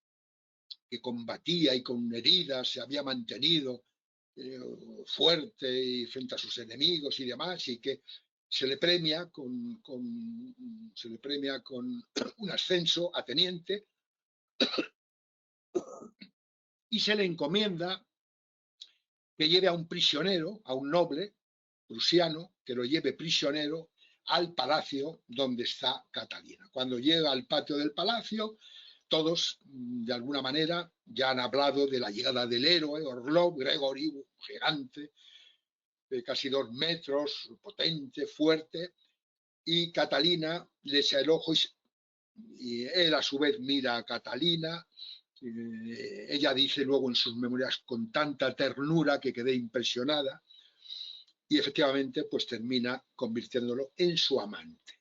que combatía y con heridas se había mantenido fuerte y frente a sus enemigos y demás, y que se le premia con un ascenso a teniente y se le encomienda que lleve a un prisionero, a un noble prusiano, que lo lleve prisionero al palacio donde está Catalina. Cuando llega al patio del palacio, todos, de alguna manera, ya han hablado de la llegada del héroe Orlov, Gregory, gigante, de casi 2 metros, potente, fuerte, y Catalina le echa el ojo y él a su vez mira a Catalina. Ella dice luego en sus memorias con tanta ternura que quedé impresionada, y efectivamente pues termina convirtiéndolo en su amante.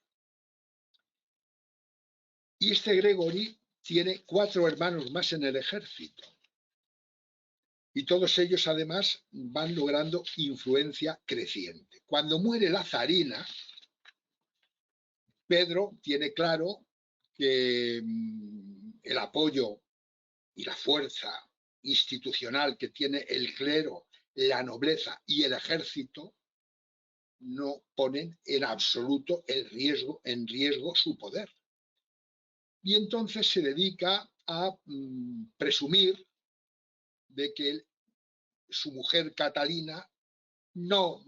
Y este Gregory tiene 4 hermanos más en el ejército. Y todos ellos además van logrando influencia creciente. Cuando muere la zarina, Pedro tiene claro que el apoyo y la fuerza institucional que tiene el clero, la nobleza y el ejército no ponen en absoluto en riesgo su poder. Y entonces se dedica a presumir de que su mujer Catalina no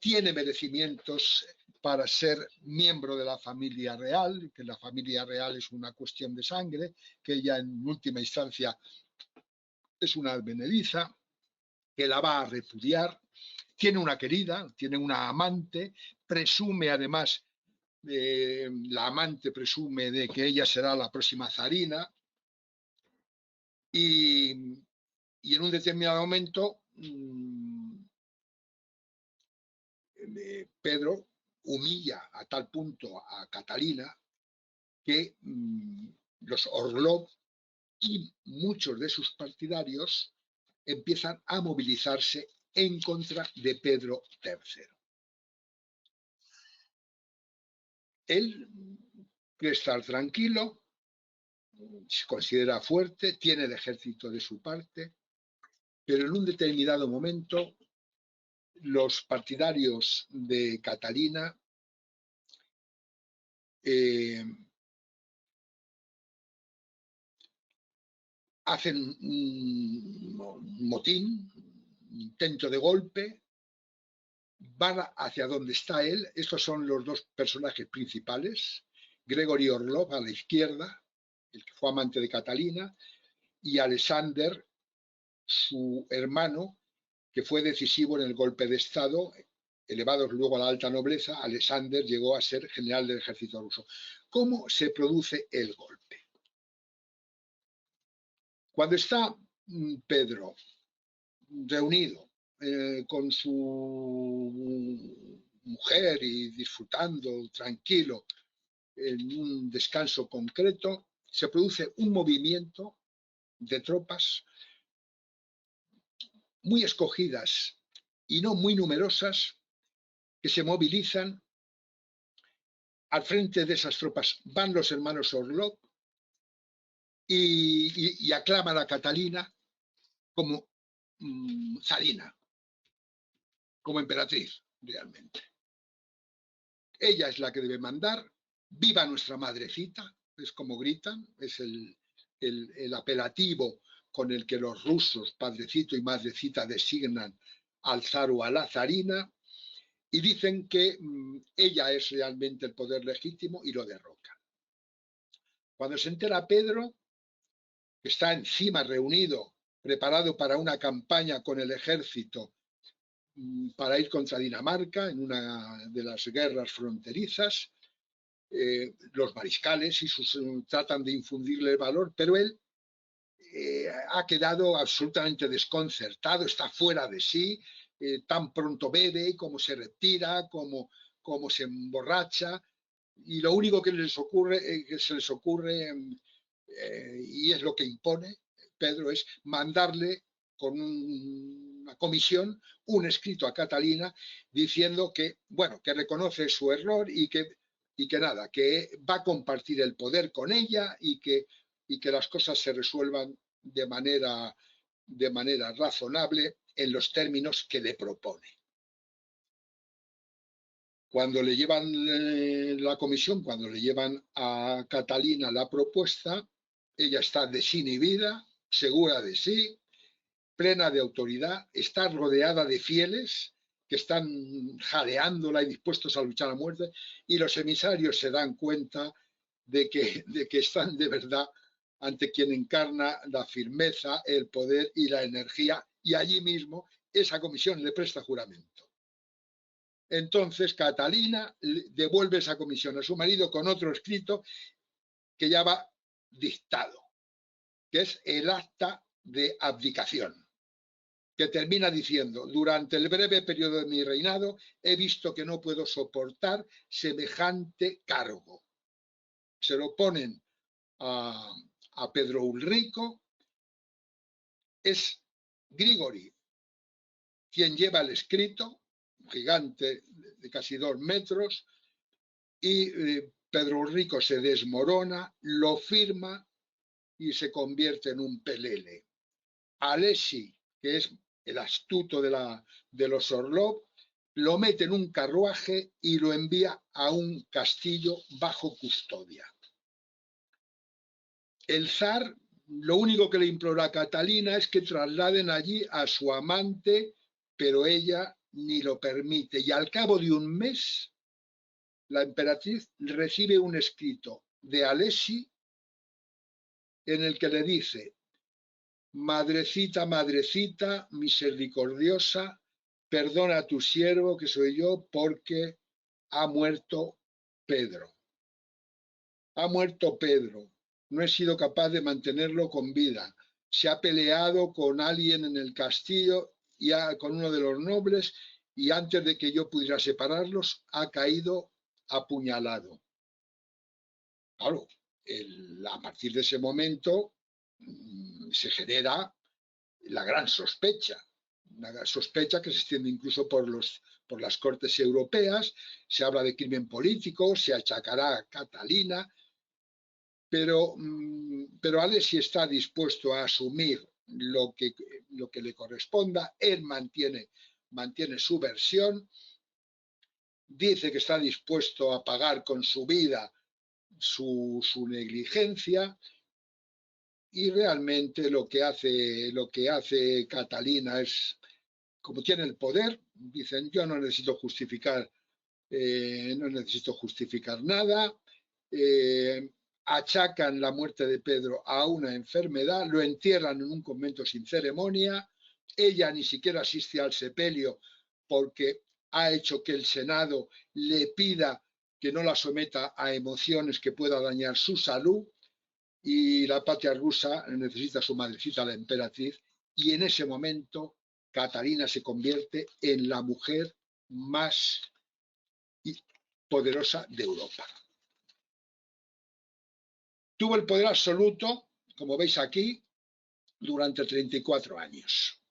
tiene merecimientos para ser miembro de la familia real, que la familia real es una cuestión de sangre, que ella en última instancia es una advenediza, que la va a repudiar. Tiene una querida, tiene una amante, presume además, la amante presume de que ella será la próxima zarina, y en un determinado momento Pedro humilla a tal punto a Catalina que los Orlov y muchos de sus partidarios empiezan a movilizarse en contra de Pedro III. Él quiere estar tranquilo, se considera fuerte, tiene el ejército de su parte, pero en un determinado momento los partidarios de Catalina hacen un motín, un intento de golpe, van hacia donde está él. Estos son los 2 personajes principales, Gregory Orlov a la izquierda, el que fue amante de Catalina, y Alexander, su hermano, que fue decisivo en el golpe de Estado. Elevados luego a la alta nobleza, Alexander llegó a ser general del ejército ruso. ¿Cómo se produce el golpe? Cuando está Pedro reunido con su mujer y disfrutando tranquilo en un descanso concreto, se produce un movimiento de tropas muy escogidas y no muy numerosas que se movilizan. Al frente de esas tropas van los hermanos Orlov y aclaman a Catalina como zarina, como emperatriz realmente. Ella es la que debe mandar. Viva nuestra madrecita, es como gritan, es el apelativo con el que los rusos, padrecito y madrecita, designan al zar o a la zarina, y dicen que ella es realmente el poder legítimo y lo derrocan. Cuando se entera Pedro, que está encima reunido, preparado para una campaña con el ejército para ir contra Dinamarca en una de las guerras fronterizas, los mariscales y tratan de infundirle el valor, pero él ha quedado absolutamente desconcertado, está fuera de sí, tan pronto bebe, como se retira, como se emborracha, y lo único que se les ocurre, y es lo que impone Pedro, es mandarle con una comisión un escrito a Catalina diciendo que, bueno, que reconoce su error y que nada, que va a compartir el poder con ella y que las cosas se resuelvan de manera razonable en los términos que le propone. Cuando le llevan la comisión, cuando le llevan a Catalina la propuesta, ella está desinhibida, segura de sí, plena de autoridad, está rodeada de fieles que están jadeándola y dispuestos a luchar a muerte, y los emisarios se dan cuenta de que están de verdad ante quien encarna la firmeza, el poder y la energía, y allí mismo esa comisión le presta juramento. Entonces Catalina devuelve esa comisión a su marido con otro escrito que ya va dictado, que es el acta de abdicación, que termina diciendo: durante el breve periodo de mi reinado he visto que no puedo soportar semejante cargo. Se lo ponen a Pedro Ulrico. Es Grigori quien lleva el escrito, un gigante de casi 2 metros, y Pedro Ulrico se desmorona, lo firma y se convierte en un pelele. Alesi, que es el astuto de los Orlov, lo mete en un carruaje y lo envía a un castillo bajo custodia. El zar lo único que le implora a Catalina es que trasladen allí a su amante, pero ella ni lo permite. Y al cabo de un mes, la emperatriz recibe un escrito de Alesi en el que le dice: madrecita, madrecita misericordiosa, perdona a tu siervo que soy yo, porque ha muerto Pedro. Ha muerto Pedro. No he sido capaz de mantenerlo con vida. Se ha peleado con alguien en el castillo, con uno de los nobles, y antes de que yo pudiera separarlos, ha caído apuñalado. Claro, a partir de ese momento se genera la gran sospecha, una sospecha que se extiende incluso por las cortes europeas. Se habla de crimen político, se achacará a Catalina, pero Alesi está dispuesto a asumir lo que le corresponda. Él mantiene su versión, dice que está dispuesto a pagar con su vida su negligencia, y realmente lo que hace Catalina es, como tiene el poder, dicen: yo no necesito justificar nada. Achacan la muerte de Pedro a una enfermedad, lo entierran en un convento sin ceremonia. Ella ni siquiera asiste al sepelio porque ha hecho que el Senado le pida que no la someta a emociones que puedan dañar su salud, y la patria rusa necesita a su madrecita, la emperatriz, y en ese momento Catalina se convierte en la mujer más poderosa de Europa. Tuvo el poder absoluto, como veis aquí, durante 34 años.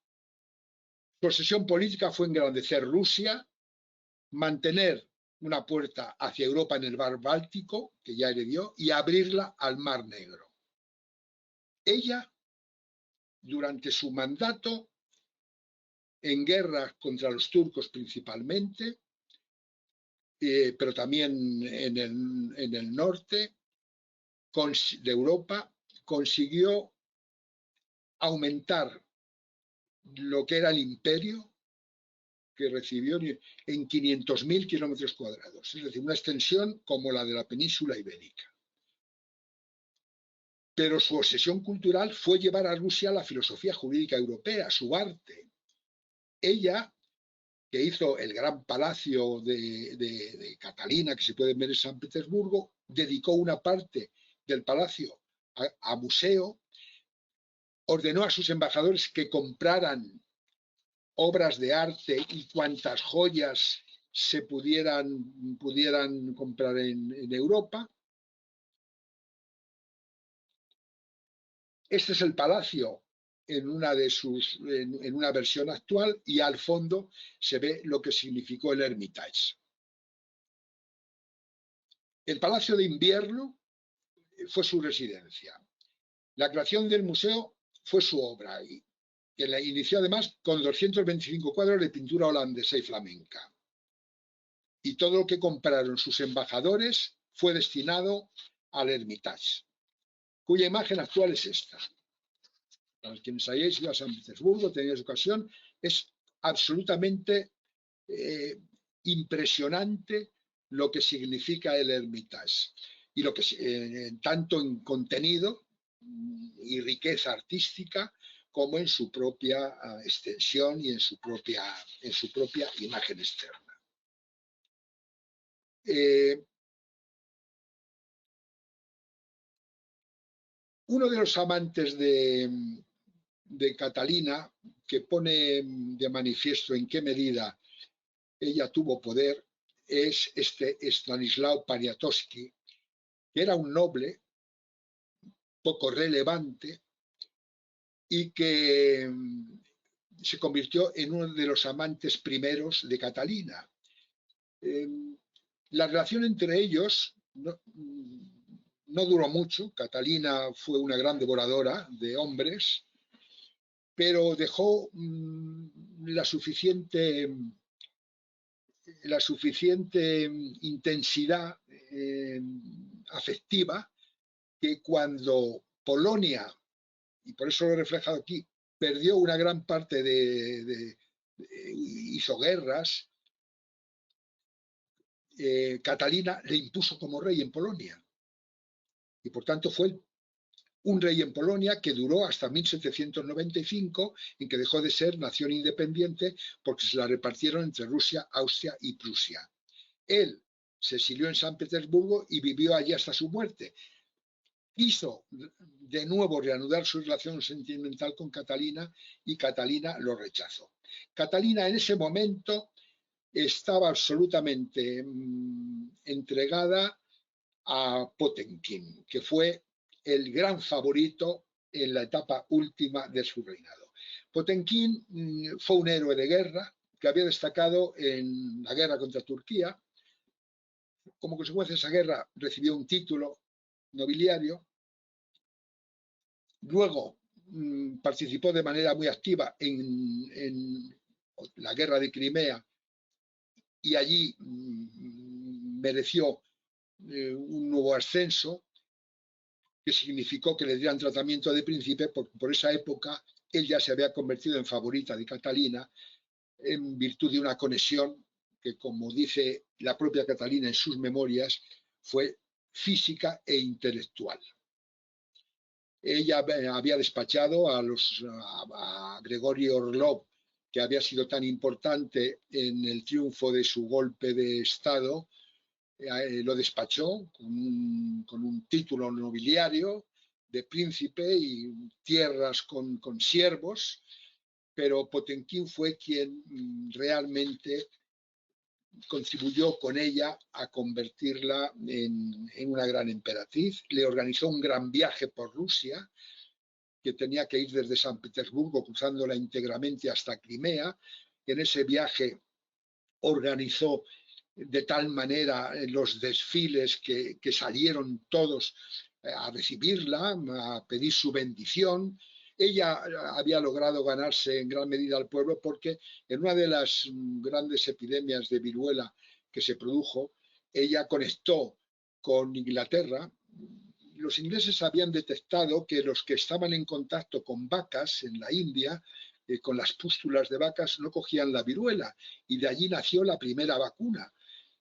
Su obsesión política fue engrandecer Rusia, mantener una puerta hacia Europa en el mar Báltico, que ya heredó, y abrirla al Mar Negro. Ella, durante su mandato, en guerras contra los turcos principalmente, pero también en el norte de Europa, consiguió aumentar lo que era el imperio que recibió en 500.000 kilómetros cuadrados, es decir, una extensión como la de la península ibérica. Pero su obsesión cultural fue llevar a Rusia la filosofía jurídica europea, su arte. Ella, que hizo el gran palacio de Catalina, que se puede ver en San Petersburgo, dedicó una parte del palacio a museo, ordenó a sus embajadores que compraran obras de arte y cuantas joyas se pudieran comprar en Europa. Este es el palacio en una versión actual, y al fondo se ve lo que significó el Hermitage. El Palacio de Invierno fue su residencia. La creación del museo fue su obra, y que la inició además con 225 cuadros de pintura holandesa y flamenca. Y todo lo que compraron sus embajadores fue destinado al Hermitage, cuya imagen actual es esta. Para quienes hayáis ido a San Petersburgo, tenéis ocasión, es absolutamente impresionante lo que significa el Hermitage, y lo que tanto en contenido y riqueza artística como en su propia extensión y en su propia imagen externa. Uno de los amantes de Catalina, que pone de manifiesto en qué medida ella tuvo poder, es este Stanislao Poniatowski, que era un noble poco relevante y que se convirtió en uno de los amantes primeros de Catalina. La relación entre ellos no duró mucho. Catalina fue una gran devoradora de hombres, pero dejó la suficiente intensidad afectiva, que cuando Polonia, y por eso lo he reflejado aquí, perdió una gran parte hizo guerras, Catalina le impuso como rey en Polonia, y por tanto fue un rey en Polonia que duró hasta 1795, en que dejó de ser nación independiente porque se la repartieron entre Rusia, Austria y Prusia. Él se exilió en San Petersburgo y vivió allí hasta su muerte. Quiso de nuevo reanudar su relación sentimental con Catalina, y Catalina lo rechazó. Catalina en ese momento estaba absolutamente entregada a Potemkin, que fue el gran favorito en la etapa última de su reinado. Potemkin fue un héroe de guerra que había destacado en la guerra contra Turquía. Como consecuencia de esa guerra recibió un título nobiliario. Luego participó de manera muy activa en la guerra de Crimea, y allí mereció un nuevo ascenso, que significó que le dieran tratamiento de príncipe, porque por esa época él ya se había convertido en favorita de Catalina, en virtud de una conexión que, como dice la propia Catalina en sus memorias, fue física e intelectual. Ella había despachado a Grigori Orlov, que había sido tan importante en el triunfo de su golpe de Estado. Lo despachó con un título nobiliario de príncipe y tierras con siervos, pero Potemkin fue quien realmente contribuyó con ella a convertirla en una gran emperatriz. Le organizó un gran viaje por Rusia, que tenía que ir desde San Petersburgo, cruzándola íntegramente hasta Crimea. En ese viaje organizó de tal manera los desfiles que salieron todos a recibirla, a pedir su bendición. Ella había logrado ganarse en gran medida al pueblo, porque en una de las grandes epidemias de viruela que se produjo, ella conectó con Inglaterra. Los ingleses habían detectado que los que estaban en contacto con vacas en la India, con las pústulas de vacas, no cogían la viruela, y de allí nació la primera vacuna.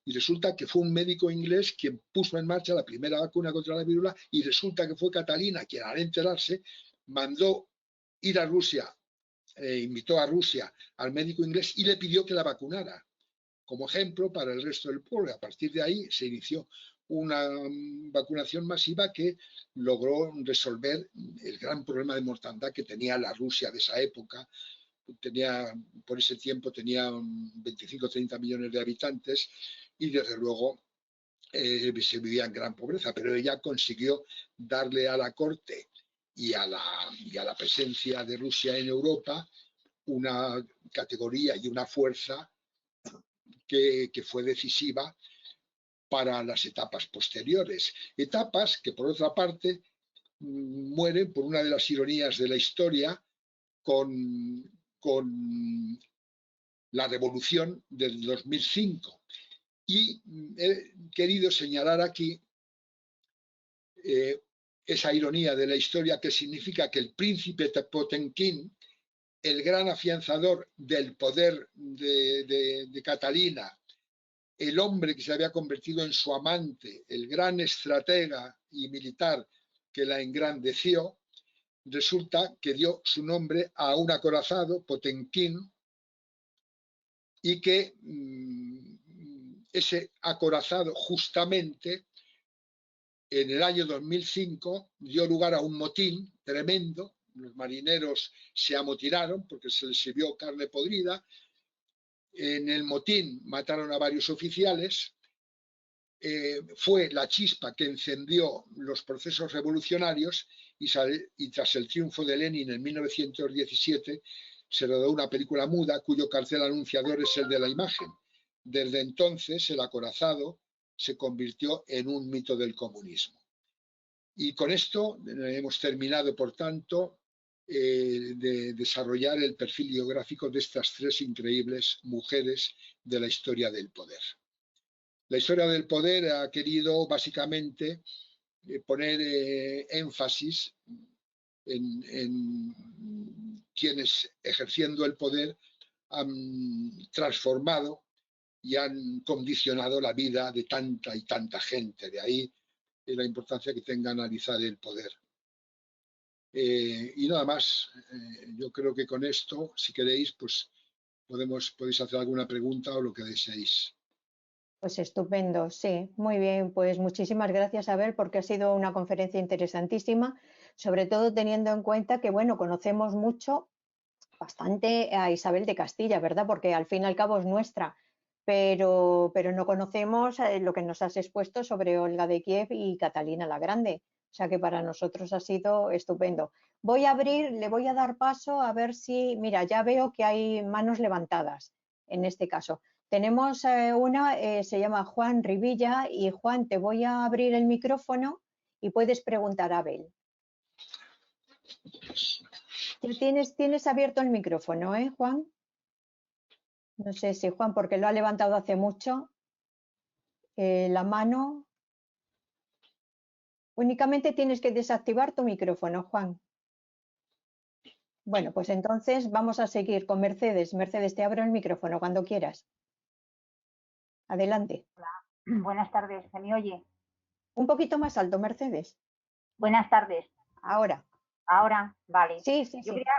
Y resulta que fue un médico inglés quien puso en marcha la primera vacuna contra la viruela, y resulta que fue Catalina quien, al enterarse, mandó ir a Rusia, invitó a Rusia al médico inglés y le pidió que la vacunara, como ejemplo para el resto del pueblo. A partir de ahí se inició una vacunación masiva que logró resolver el gran problema de mortandad que tenía la Rusia de esa época, por ese tiempo tenía 25 o 30 millones de habitantes y desde luego se vivía en gran pobreza, pero ella consiguió darle a la corte y a la presencia de Rusia en Europa una categoría y una fuerza que fue decisiva para las etapas posteriores. Etapas que, por otra parte, mueren por una de las ironías de la historia con la revolución del 2005. Y he querido señalar aquí esa ironía de la historia, que significa que el príncipe Potemkin, el gran afianzador del poder de Catalina, el hombre que se había convertido en su amante, el gran estratega y militar que la engrandeció, resulta que dio su nombre a un acorazado, Potemkin, y que ese acorazado justamente en el año 2005 dio lugar a un motín tremendo. Los marineros se amotinaron porque se les sirvió carne podrida. En el motín mataron a varios oficiales. Fue la chispa que encendió los procesos revolucionarios y tras el triunfo de Lenin en 1917 se rodó una película muda cuyo cartel anunciador es el de la imagen. Desde entonces el acorazado se convirtió en un mito del comunismo. Y con esto hemos terminado, por tanto, de desarrollar el perfil biográfico de estas tres increíbles mujeres de la historia del poder. La historia del poder ha querido básicamente poner énfasis en quienes, ejerciendo el poder, han transformado y han condicionado la vida de tanta y tanta gente. De ahí la importancia que tenga analizar el poder. Y nada más, yo creo que con esto, si queréis, pues podéis hacer alguna pregunta o lo que deseéis. Pues estupendo, sí, muy bien. Pues muchísimas gracias, Abel, porque ha sido una conferencia interesantísima, sobre todo teniendo en cuenta que, bueno, conocemos mucho, bastante a Isabel de Castilla, ¿verdad? Porque al fin y al cabo es nuestra, pero no conocemos lo que nos has expuesto sobre Olga de Kiev y Catalina la Grande. O sea que para nosotros ha sido estupendo. Voy a abrir, le voy a dar paso a ver si, mira, ya veo que hay manos levantadas en este caso. Tenemos una, se llama Juan Rivilla, y Juan, te voy a abrir el micrófono y puedes preguntar a Abel. Tienes abierto el micrófono, Juan? No sé si Juan, porque lo ha levantado hace mucho. La mano. Únicamente tienes que desactivar tu micrófono, Juan. Bueno, pues entonces vamos a seguir con Mercedes. Mercedes, te abro el micrófono cuando quieras. Adelante. Hola. Buenas tardes, ¿se me oye? Un poquito más alto, Mercedes. Buenas tardes. Ahora. Ahora, vale. Sí, sí, Yo sí. quería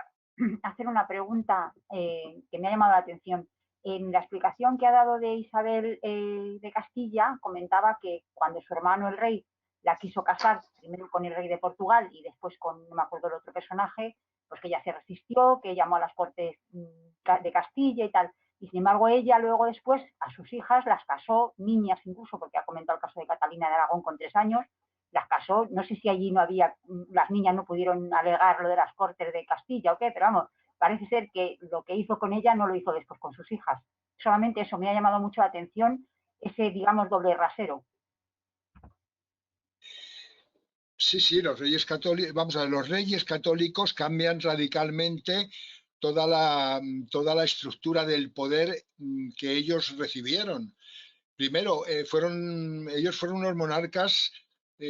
hacer una pregunta que me ha llamado la atención. En la explicación que ha dado de Isabel de Castilla, comentaba que cuando su hermano el rey la quiso casar, primero con el rey de Portugal y después con, no me acuerdo el otro personaje, pues que ella se resistió, que llamó a las cortes de Castilla y tal. Y sin embargo ella luego después a sus hijas las casó, niñas incluso, porque ha comentado el caso de Catalina de Aragón con 3 años, las casó, no sé si allí no había, las niñas no pudieron alegar lo de las cortes de Castilla o qué, pero vamos, parece ser que lo que hizo con ella no lo hizo después con sus hijas. Solamente eso me ha llamado mucho la atención, ese, digamos, doble rasero. Sí, los reyes católicos, vamos a ver, los reyes católicos cambian radicalmente toda la estructura del poder que ellos recibieron. Primero, ellos fueron unos monarcas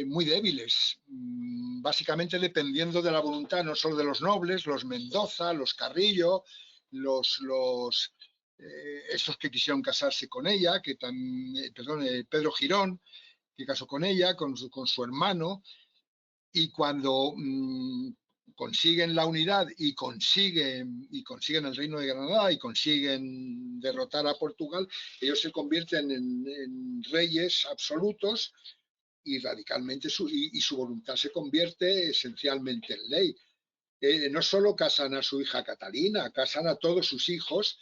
muy débiles, básicamente dependiendo de la voluntad no solo de los nobles, los Mendoza, los Carrillo, estos que quisieron casarse con ella, Pedro Girón, que casó con ella, con su hermano, y cuando consiguen la unidad y consiguen el Reino de Granada y consiguen derrotar a Portugal, ellos se convierten en reyes absolutos y radicalmente su voluntad se convierte esencialmente en ley. no solo casan a su hija Catalina, casan a todos sus hijos.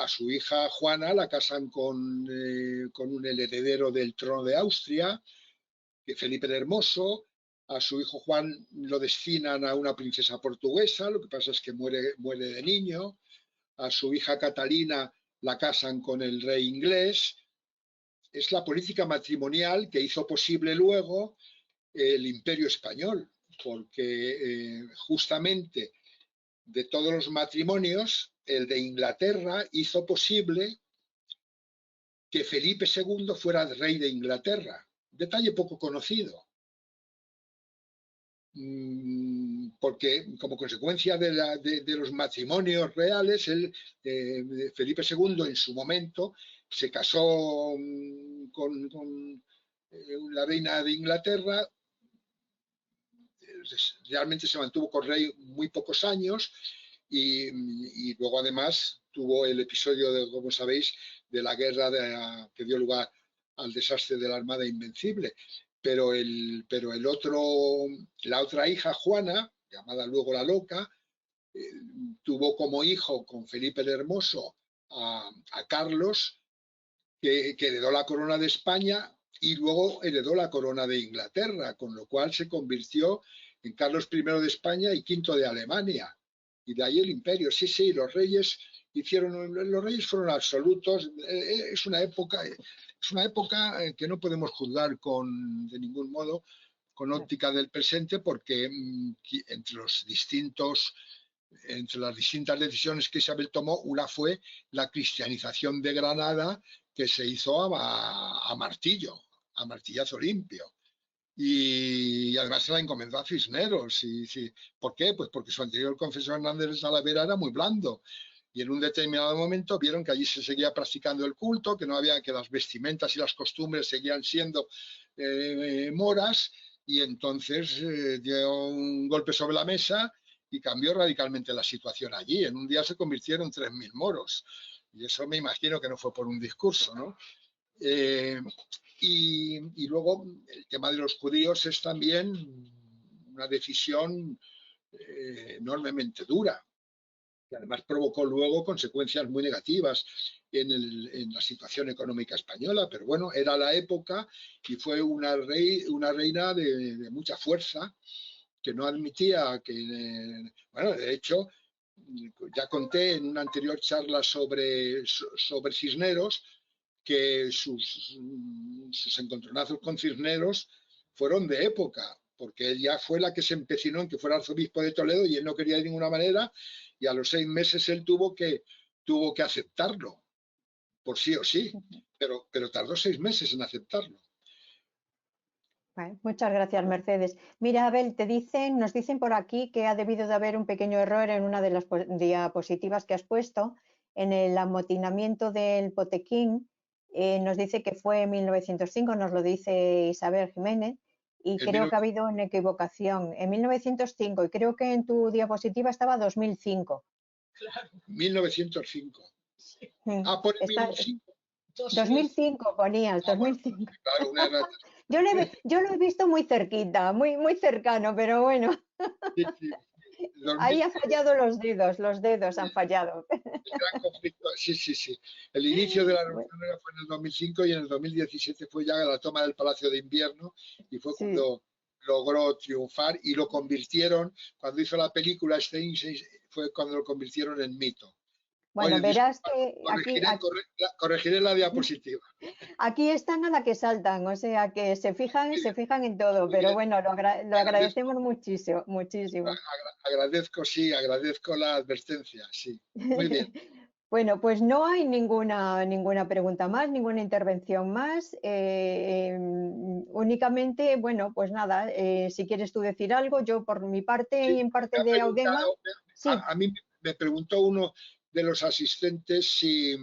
A su hija Juana la casan con un heredero del trono de Austria, Felipe el Hermoso. A su hijo Juan lo destinan a una princesa portuguesa, lo que pasa es que muere de niño. A su hija Catalina la casan con el rey inglés. Es la política matrimonial que hizo posible luego el Imperio Español, porque justamente de todos los matrimonios, el de Inglaterra hizo posible que Felipe II fuera rey de Inglaterra. Detalle poco conocido. Porque como consecuencia de los matrimonios reales, Felipe II en su momento se casó con la reina de Inglaterra. Realmente se mantuvo con rey muy pocos años y luego además tuvo el episodio, como sabéis, de la guerra que dio lugar al desastre de la Armada Invencible. Pero la otra hija, Juana, llamada luego la Loca, tuvo como hijo con Felipe el Hermoso a Carlos, que heredó la corona de España y luego heredó la corona de Inglaterra, con lo cual se convirtió en Carlos I de España y V de Alemania. Y de ahí el imperio. Sí, los reyes fueron absolutos. Es una época que no podemos juzgar de ningún modo con óptica del presente, porque entre las distintas decisiones que Isabel tomó, una fue la cristianización de Granada, que se hizo a martillazo limpio. Y además se la encomendó a Cisneros. ¿Por qué? Pues porque su anterior confesor Hernández de Talavera era muy blando. Y en un determinado momento vieron que allí se seguía practicando el culto, que las vestimentas y las costumbres seguían siendo moras, y entonces dio un golpe sobre la mesa y cambió radicalmente la situación allí. En un día se convirtieron 3.000 moros. Y eso me imagino que no fue por un discurso, ¿no? Y luego el tema de los judíos es también una decisión enormemente dura, que además provocó luego consecuencias muy negativas en la situación económica española. Pero bueno, era la época y fue una reina de mucha fuerza, que no admitía que... Bueno, de hecho, ya conté en una anterior charla sobre Cisneros que sus encontronazos con Cisneros fueron de época, porque ella fue la que se empecinó en que fuera arzobispo de Toledo y él no quería de ninguna manera, y a los 6 meses él tuvo que aceptarlo, por sí o sí, pero tardó 6 meses en aceptarlo. Bueno, muchas gracias, Mercedes. Mira, Abel, nos dicen por aquí que ha debido de haber un pequeño error en una de las diapositivas que has puesto, en el amotinamiento del Potequín. Nos dice que fue en 1905, nos lo dice Isabel Jiménez, y creo que ha habido una equivocación. En 1905, y creo que en tu diapositiva estaba 2005. Claro. 1905. Sí. Por el 2005 ponías, 2005. Claro, yo lo he visto muy cerquita, muy cercano, pero bueno. Sí. Ahí ha fallado los dedos han fallado. El gran conflicto, sí. El inicio de la revolución fue en el 2005 y en el 2017 fue ya la toma del Palacio de Invierno y fue cuando logró triunfar y lo convirtieron, cuando hizo la película Stein, fue cuando lo convirtieron en mito. Bueno, verás que corregiré la diapositiva. Aquí están a la que saltan, o sea que se fijan en todo, pero bueno, lo agradecemos muchísimo. Agradezco la advertencia, sí. Muy bien. Bueno, pues no hay ninguna pregunta más, ninguna intervención más. Únicamente, bueno, pues nada, si quieres tú decir algo, yo por mi parte y en parte de Audema. A mí me preguntó uno de los asistentes si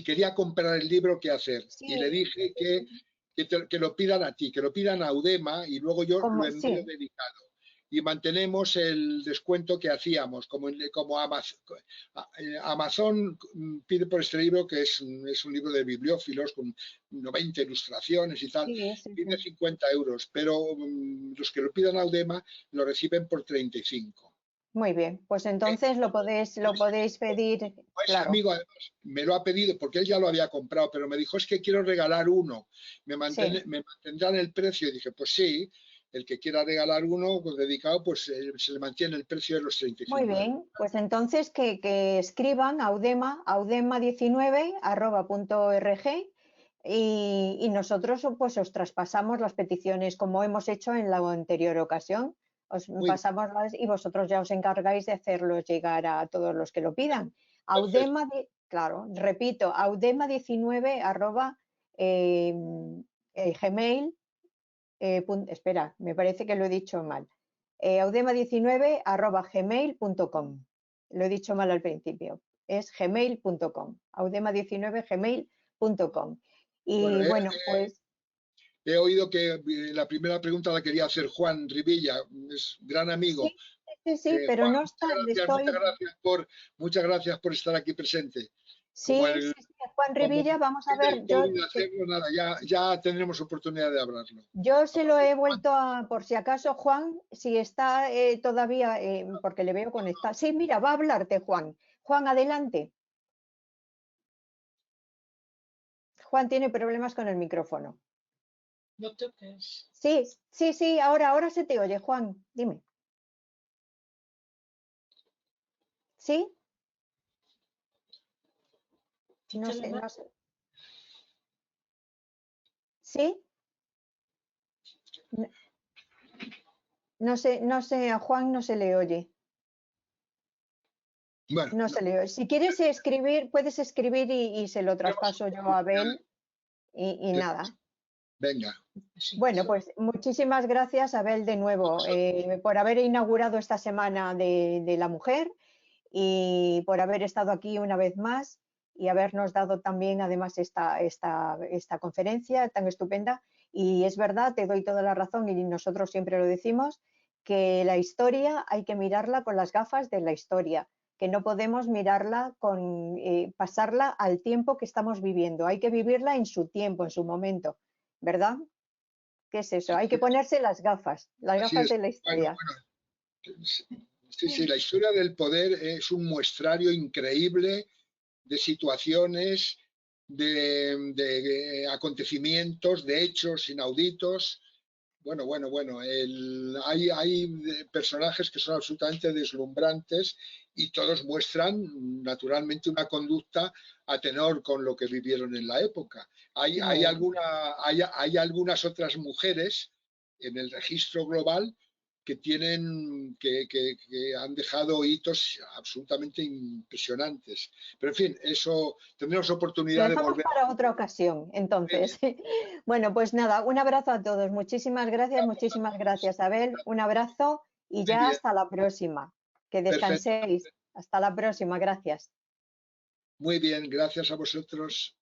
quería comprar el libro, ¿qué hacer? Y le dije que lo pidan a ti, que lo pidan a Audema y luego yo lo envío dedicado. y mantenemos el descuento que hacíamos, como Amazon pide por este libro, que es un libro de bibliófilos con 90 ilustraciones y tal, Sí, sí, pide sí. 50 euros, pero los que lo pidan a Audema lo reciben por 35. Muy bien, pues entonces lo podéis pedir, Ese claro, amigo además me lo ha pedido porque él ya lo había comprado, pero me dijo, es que quiero regalar uno, me sí. mantendrán el precio. Y dije, pues sí, el que quiera regalar uno pues, dedicado, pues se le mantiene el precio de los Muy 35 euros. bien, pues entonces que escriban a audema19@.org y nosotros pues os traspasamos las peticiones como hemos hecho en la anterior ocasión. Os Muy bien, pasamos las y vosotros ya os encargáis de hacerlos llegar a todos los que lo pidan. perfecto. Claro, repito, audema19 gmail, espera, me parece que lo he dicho mal. Audema19@gmail.com. Lo he dicho mal al principio. Es gmail.com. Audema19gmail.com. Bueno, Y bueno, pues he oído que la primera pregunta la quería hacer Juan Rivilla, es gran amigo. sí, sí, sí, pero Juan, no está, estoy. muchas gracias por estar aquí presente. Como Sí, el, sí, sí, Juan como Rivilla, vamos a del ver, COVID hacerlo, nada, ya tendremos oportunidad de hablarlo. yo A se lo partir he de Juan, vuelto a, por si acaso, Juan, si está todavía, porque le veo conectado. Sí, mira, va a hablarte, Juan. Juan, adelante. Juan tiene problemas con el micrófono. No toques. Sí, sí, sí, ahora se te oye, Juan, dime. ¿Sí? No sé, no sé. ¿Sí? No, no sé, a Juan no se le oye. bueno, No se le oye. Si quieres escribir, puedes escribir y se lo tenemos traspaso yo a oportunidad Abel y nada. venga, Bueno, pues muchísimas gracias, Abel, de a nuevo, vosotros. por haber inaugurado esta semana de la mujer y por haber estado aquí una vez más y habernos dado también, además, esta conferencia tan estupenda. Y es verdad, te doy toda la razón y nosotros siempre lo decimos, que la historia hay que mirarla con las gafas de la historia, que no podemos mirarla pasarla al tiempo que estamos viviendo, hay que vivirla en su tiempo, en su momento, ¿verdad? ¿Qué es eso? Hay que ponerse las Así gafas es. de la Bueno, historia. sí, sí, la historia del poder es un muestrario increíble de situaciones, de acontecimientos, de hechos inauditos. Bueno, hay personajes que son absolutamente deslumbrantes y todos muestran naturalmente una conducta a tenor con lo que vivieron en la época. Muy bien. Hay algunas otras mujeres en el registro global que que han dejado hitos absolutamente impresionantes. Pero en fin, eso tendremos Lo oportunidad de dejamos volver. para otra ocasión, Muy bien, entonces. Bueno, pues nada, un abrazo a todos. Muchísimas gracias, Abel. Un abrazo y muy ya bien, hasta la próxima. Que perfecto. descanséis. Hasta la próxima. Gracias. Muy bien, gracias a vosotros.